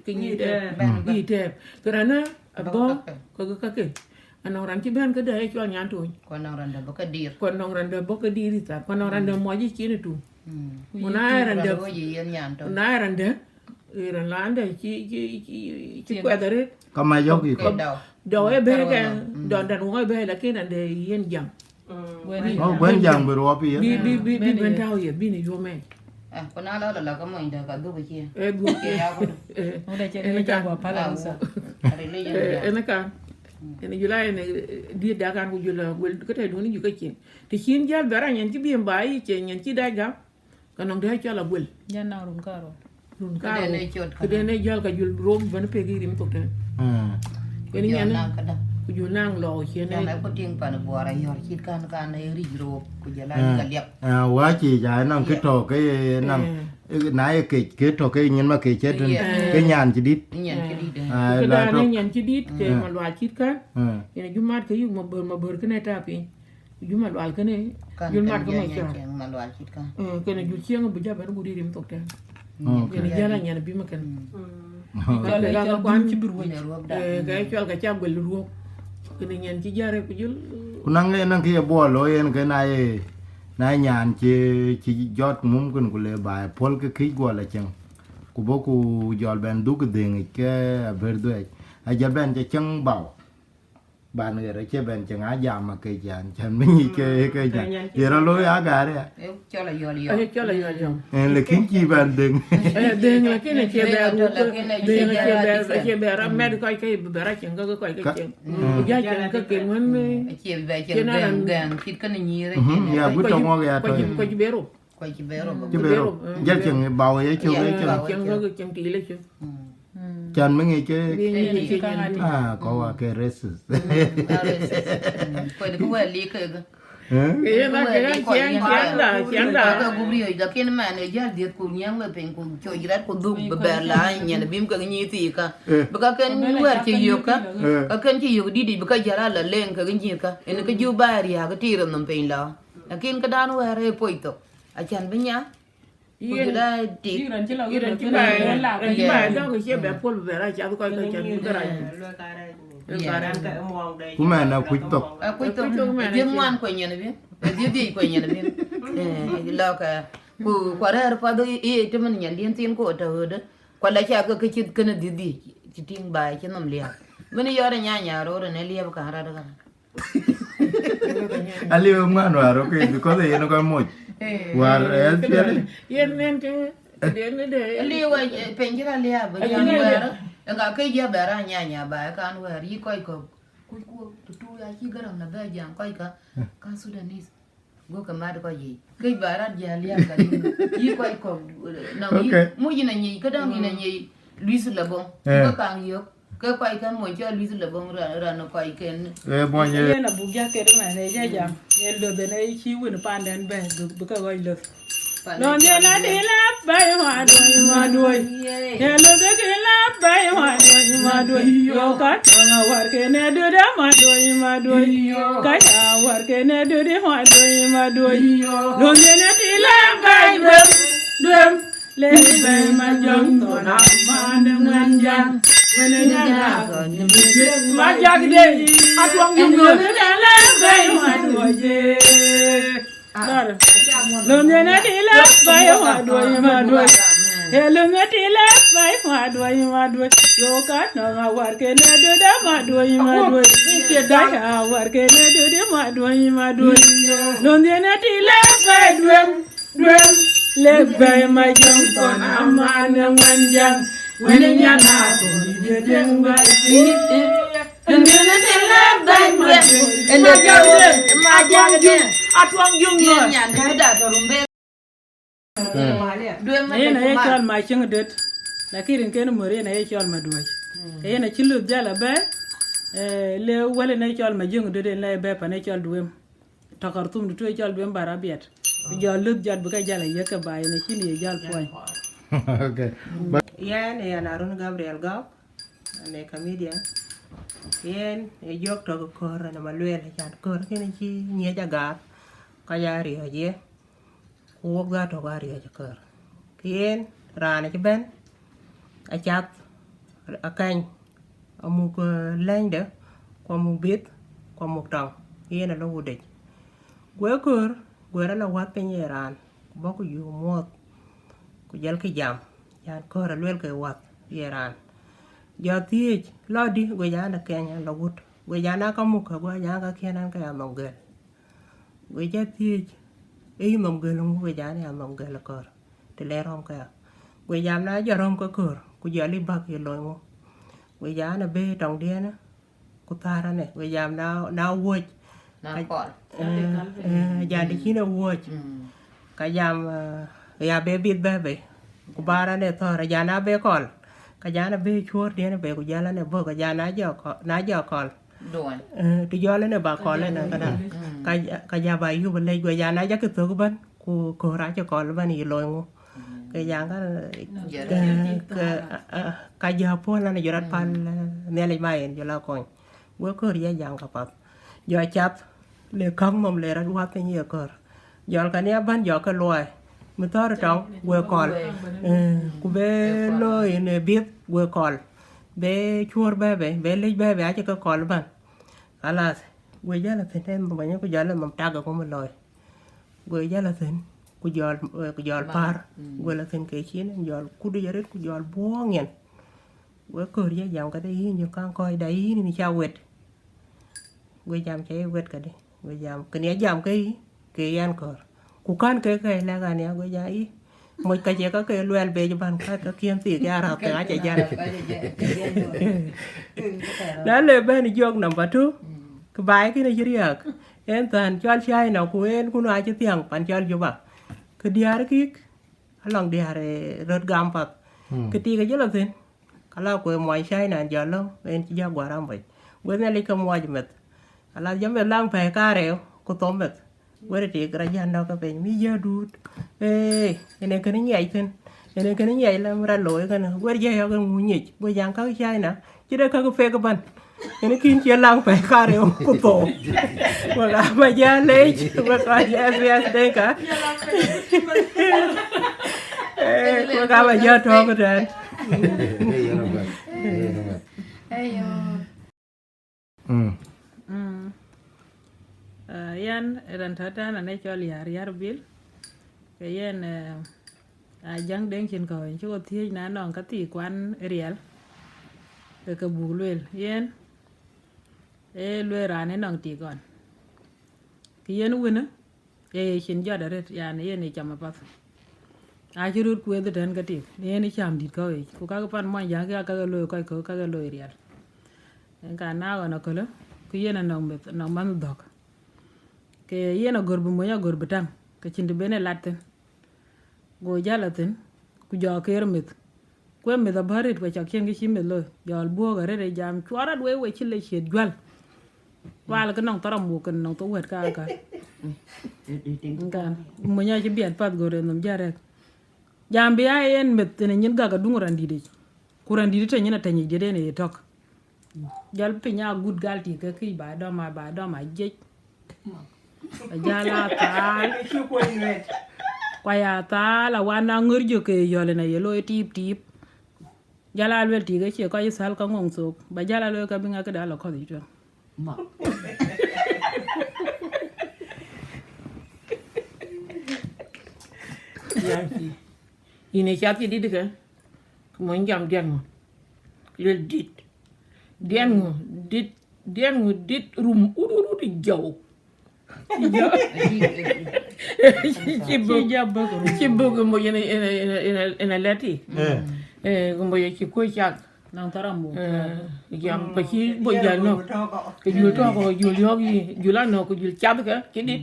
cái nhìn tem đi tem cái đó nó bó có cái anh orang chỉ bên cái đấy cho nhàn thôi Còn nào rằng có cái dir. còn orang randa bó cái đi thì sao còn orang randa mua gì chỉ nữa tu một ai randa Có gì yên nhàn thôi. một ai randa randa là anh đấy chỉ quẹt đấy Có mai dốc gì Cái không? đầu. đầu ấy bé cái đòn đàn uống ấy bé là cái randa yên dầm Quen dàng bữa đó bây bi bên thao vậy bi này vô mẹ À, còn nào đó là có mình được cả đôi bên kia. ê buông Kia áo con. Mo da che ni ja ba pala sa. Ở đây lấy dân ê nó can ene julai ne di dagan ko jula wel ko tay doni ju ko cin te cin jal bara nyen ci biem bayi ci nyen ci daga kanong de ci la bul Jan na rum karo. run ka Cái này chốt ko de ne jal ka jul rom ban pe gi rim tok tan ko ni nyen năng cái đó. ko jul nang lo ci Cho ne nên có tiếng phản bùa ra hiểu chít can này rì rô của giờ lại cả liệp. Quá chỉ dài năng cái trò cái năng nãy cái trò cái nhân mà cái chết cái nhàn chỉ đít. Nhận cái đi đây. ko Là da trò. ne nyen ci dit ke ma lo ci ka ene jumat ke yu ma beur ke ne tapi jumat wal ke ne Can jumat ko ma nhận ci mà loài chít can. ke ne jul ci nga bu jabar bu di rim tok tan ene jala nyen bi ma kan Ko le la ja ko kwan ci bir wo. Cái này ruột đã. cái chol ka cha gwel ruok kene nyen ci jare ko jul Năng cái bùa lối cái này nhàn chỉ giọt mum cái của lệ bài phol cái khí qua là chăng. Cô bố cô giọt bên đúc cái đèn cái verde ai giọt bên cái chân bảo bạn người đó chơi bên chẳng á giảm mà cái chán chẳng mấy gì cái chán giờ nó lối á gà đấy Nếu cho là giờ liệp. ay cho la yo yo là khiến chi bạn đừng de la kene che Đây là be cho là cái này de chia la ra che different. be ra med ko cái be ra chen ko cái chen ja chen ko ke mon Chia về chân gan gan chít cái này nhiều đấy. ya bút trong ngõ gà thôi ko ji bero Quay chỉ bé rồi. chứ bây giờ giờ chừng bầu ấy chưa ấy chưa chen ko chen ti le chu chân mấy người chơi bi ni che nyen có qua cái racist Quay được quay lý cái. e na ke chen da Cái gubri ấy, cái này mà này giờ điệt cùng nhau là bên cùng chơi rất cùng đục bè lại, nhà nó bìm cái gì thì cả. Bữa cái nuôi chỉ yêu cả, cái chỉ yêu đi đi bữa cái giờ là lên cái gì cả. Nên cái yêu bài thì cái tiền nó bên là. Cái đàn nuôi rồi bồi tổ, anh chàng bên nhá. Cái đó đi. Iran ci la iran ci ba da ko che be pol be ra cha ko chen ko ra cũng mà nào quýt tục À, quay tổ, riêng ngoan quay nhà này biết, riêng gì quay nhà này biết. Lo cả, qua đây qua đây, cho mình nhận điện tiền của tàu đó. Qua lại cha cái chuyện cái này đi, chỉ tiền bài cho nằm liệt. Mình giờ đây nhà rồi này liệt cả ra đó. anh liêu ngoan rồi ok có thể nó coi một và em biết yen nen ke de de Liệt vậy, penjara liệt, bây giờ nuôi đó. Enggak cái giờ bé ra nhà bài cái nuôi, đi coi có. Kui tu ya chi garam na ba jang coi cả. Kan Sudanese. Go kamar ko yi. Kai barat ya liya ka yi coi có na yi. Mu yi na yi ka dang yi na yi. Luis Labon. Ko kan yo. ke kwai kan mo cho li le bong ra no kwai ken mo nye ye na bugya ke de mane ye jam ye lo de ne chi win panden be bu ka go lo no ne na de la ba ma do ye lo de ke la ba ma do yo ka na war ke ne do da ma do ka ya war ke ne do de ma do no ne na de la ba dum le ba ma jong to na ma ne ngan jang when I got my jack day, I want you to la bay one way. Look at it, left by one way, my way. Hello, at it, left by one way, my way. You got no work and I do that, my way, my way. If you die, work and I do the my way, my way. Look at it, left by drum. Left by my junk on a man and one young. When in your house, you didn't work. And then they left by my and the ma jang again at one young yen yan ka da to rumbe do ma na de ye ma chol ma ching det la kirin ken more na ye chol ma duoj ye na chilu jala be le wale na chol ma jing det na be pa na chol duem takartum du to chol duem barabiet jo lut jot bu ka jala ye ka bay na chini ye jal poy okay Yen e Arun Gabriel Gao, a comedian. Yen e jok to kor na maluel chan kor kene chi nye jagar ka ya rio je. Kuok ga to ga rio kor. Yen rana chi ben a chat a kany a muk lende kwa muk bit kwa muk tong. Yen a lo wudej. Gwe kor gwe ra la wat penye ran. Boku yu muot ku jal ki jam. Yan kor a luel ke wat yeran. Jo tiech lo di gwe jana kenya lo gut. Gwe jana ka muka gwe jana ka kienan ka ya mongel. Gwe ja tiech e mongel gwe jana ya mongel kor. Te le rom ka ya. Gwe jana ja rom ka kor. Ku jali bak ye lo mo. Gwe jana be tong diana. Ku tara ne. Gwe jana na woj. na kon Jadi kina woj. Ka jam ya be bit bebe. Ku bara ne thora jana be kol ka jana be chur dia ne be ku jala ne bo ka jana jo kol don ti jala ne ba kol ne ka ja ba yu le ku jana ja ke to ban ku ko ra jo kol ban yi lo ngo ka janga ka ja po na ne jorat pan ne le mai en jola ko wo ko ri jang ka pa jo chap le kam mom le ra wa pe ni ko jol ka ne ban jo ka loy mi tar tong we kol ku be lo ne bit we kol be chur be le be a ka kol ban alas we jala ten ba ne ku jala mam ta ga ko mo loy we jala ten ku jol par we la ten ke chin jol ku de yare ku jol bo ngen we ko ri jam ka de yin yo kan ko da yin ni cha wet we jam che wet ka de we jam ke ne jam ke yan ko ku kan ke la ga ne go ja I mo ka je ka ke luel be ban ka kien ti ya ra ke a che ja la le ben jog number 2 ke bai ki ne jiriak en tan chal chai na ku en ku na che tiang pan chal ju ba ke diar ki along diar rot gam pa ke ti ke jelo tin kala ku mo chai na jalo en chi ja gwa ram bai we ne le ka mo ajmet ala jam be lang pe ka re ku tomet where it is grajan no ka pen mi ja dut ene kan nyai ten ene kan nyai la mra loy kan where ja yo kan munyi bo jang ka chai na chi da ka ko fe ka ban ene kin che lang pe ka re ko to wala ma ja le wa ka ja bias de ka ko ka ba ja to ko den ayo yan ran tata na ne chol yar bil ke yen a jang den kin ko en chu thi na non ka ti kwan riel ke bu lwel yen lwe rane non ti gon ki yen wina chin jada ret yan yen chama pa a churut ku de den ka ti yen cham dit ko ku ka pan mo ya ka lo ko ka lo riel en ka na ona ko lo ku yen non man dok ke yena gorbu moya gorbu tam ke cindi bene latten go jalaten ku jo kermit kwe me da barit kwe cha kien ke chi me lo jol bo ga re jam chwara dwe we chi le chet gwal wal ke nong taram mu ke nong to wet ka ngan mo nya chi biat pat gore nom jare jam bi ay en met ne nyin ga dung randi de kurandi de nyina tanyi de ne tok jal pinya gud gal ti ke ki ba do ma je jala tal kwa ya tal wana ngurjo ke yole na yelo tip jala wel ti ke che ko isal ka ngong sok ba jala lo ka binga ke dalo ko di to Yafi. Ini chat di dika. Kemudian jam dia ngo. Lel dit. Dia ngo dit rum uru di jauh. Cibo ko mo ina lati. Ko mo ci ko chat. nang taram mu Jam pa ci bo jal no. Ke jul to ko jul yogi julan no ko jul chat ka ci dit.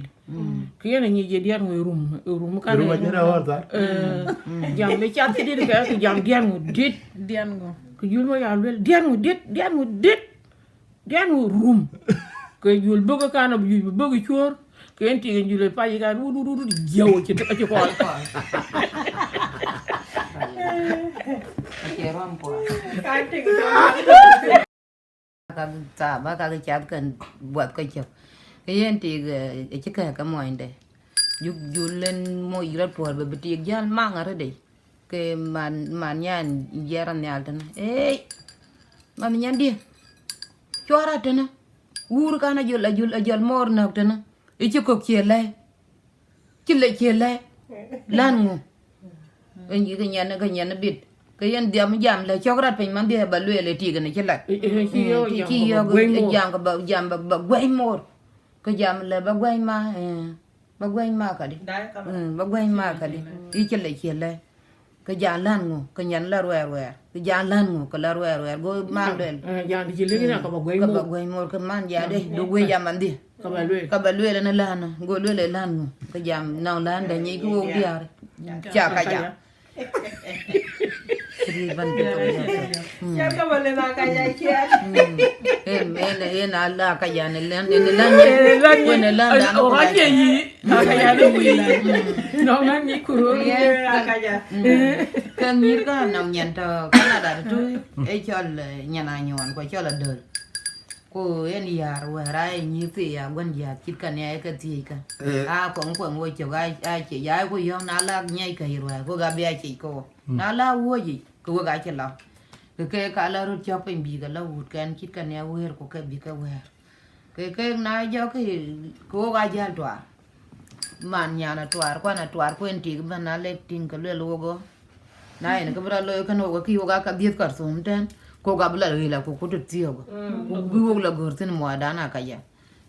Kiyana ni je dia ngo rum ka Rumah jana warta. jam me chat ci dit ka jam dia ngo dit. dian go Ke jul mo ya lel dia ngo dit. Dia ngo rum. Ke jul bëgg kaana bu jul bëgg cior ke enti ngeen jule pa yi ga du di jaw ci ko Ke rom po. Ba ka chat kan buat ko chok. Ke yen ti ke ka mo inde. Julen mo ira por be ti gal mangare de. Ke man yan yaran ne altan. Man yan di. Chora tana. Ur kana jul mor na tana. Ichi ko kiele. Kiele. Lan ngo. Enyi ke nyana bit. Ke yan diam jam le chokrat pe man dia ba lue le ti gane chela. ki yo Jam ka ba gwai mor. Ke jam le ba gwai ma ba gwai ma ka di. Ba gwai ma ka di. I kiele. Ke jam lan ngo ke nyan la ruer. Ke jam lan ngo ke la ruer go man del. jam di le na ka ba goy Ka mo ba gwai mor ke man ya de do gwai jam man di. ka ba le Ka ba lue na lan go lue le lan ngo. Ke jam na lan da nyi go diar. Cha ka ja. Riban de to ya. Ka bole na ka ya kia. En alla ka ya ne lan ne lan da o ha ke yi na ka ya do wi no na ni kuro Ka ya. Ka ngir ka na nyen to Canada tu e chol nyana nyon ko chol dol. Ko en yar wa rai ni ti ya gwan ya kit kan ya ka ti ka. A ko wo cho ga a che ya ko yo na la nyai ka irwa ko ga bia che ko. Na la wo ji ko ga che la. Ke ka la ru cho pe bi ga la wut kan kit kan ya wer ko ka bi ka wer. Ke na jo ke ko ga ja twa. Man nya na twar ko en ti ba na le tin ka le logo. Na en ka bra lo ka no ko ki ga ka bi kar sum ten. Ko ga bla la ko tu tiyo go. Ko bi wo la gor tin mo da na ka ya.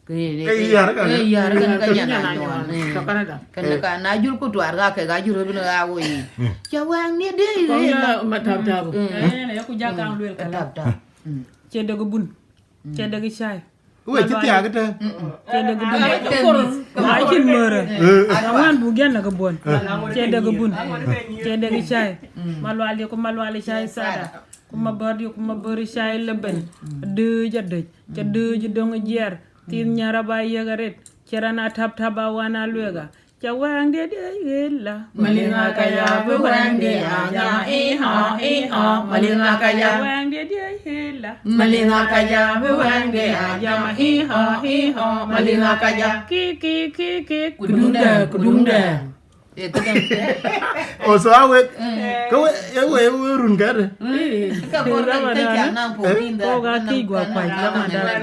Ke yar ka nya na nyon. to Canada Kan ka na jul ko twar ga ka ga juro bi na wo yi. Ja wang ni de ko la. na matab tabu ne ku ja kan lwel kala Tap ta. che de bun che de chai Uwe chiti ya kete. che de bun ma chin mera awan bu gen na bon che de bun che de chai malwali ko malwali chai sada kuma bari chai leben de jadde che de jidong jer tin nyara ba yagaret cerana tap taba wana lwega cha wang de yella malinga kaya bu wande anya malinga kaya wang de yella malinga kaya bu wande anya malinga kaya ki kudunda E ka dan. O so awe. Ko we run gade. Ka ko ka ja na po tin da. ko ga ki gwa kwa la ma da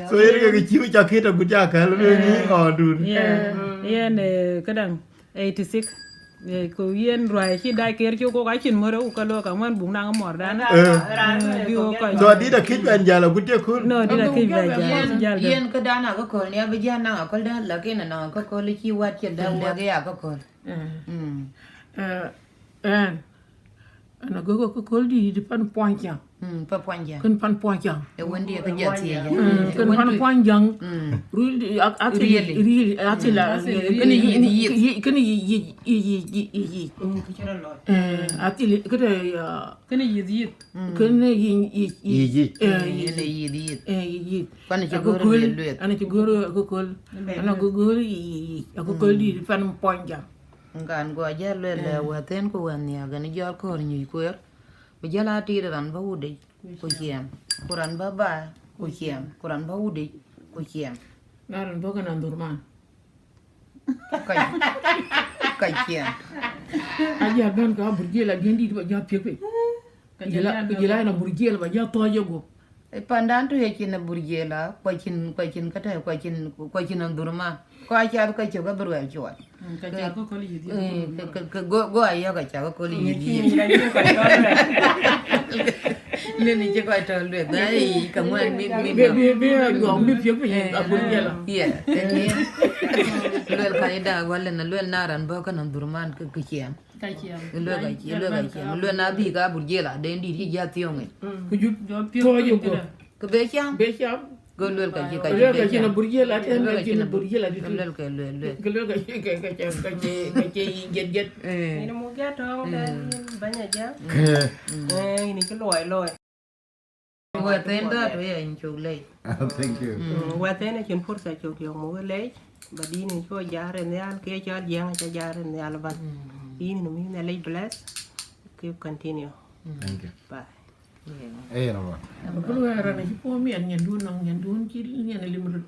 So yere ka chiu cha kita guja ka lo ni o dun. yen kadang 86 ko yen roi chi dai ker chu ko ga chin mo ro ka lo ka man bung na mor da na bi o ka So di da kit ban jala gute kun. no di da ki ba ja Yen ka dana ka ko ne ba ja na ka da la ke na ka ko le chi wat che da la ga ya ka ko. ana go ko di pan pointyang pa panja kan pan pointyang e wendi ka jati ya kan pan pointyang really atila kan yi kan yi atili kada ya kene yid yid kan yi ene yi yi pan ci ko goro le luet ana ci goro ko kol ana go goro yi ko di pan pointyang ngan go ja le waten ko wan ya gan jor ko ni ko bu jala ti ran ba wude ko jiem kuran ba ba ko jiem kuran ba wude ko jiem naran boga nan durman kai jiem aja ben ka burje la gendi ba ja pepe jela na burje la ba ja to jego e pandan to ye kin burjela ko kin kata ko kin durma ko acha ka cho ga burwel cho ka ja ko kol yid yid go ayo ka cha ko li yi ne ni je ko to le dai ka mo mi be go mi pepe a burje la ye lel ka ida wala na lel naran ba ka nan durman ka kiyam ka kiyam lel na bi ka burjela de ndi ji ja tionge ku ju jo to jego ka be cham be cham go lel ka ji ka le ka ci na burje la te na ci na burje la di lel ka lel le ka ci get Ini mau gato banyak ya. Ini ke loy. wa tenda to ye chule Thank you. Watene kin fursa chok yo mo le badini ko jare ne al ke cha yang cha jare ne al ban. Ini no mi ne le bless. Keep continue. Thank you. Bye. Eh, no. ko lo era ne po mi an nyan dun ci nyan limru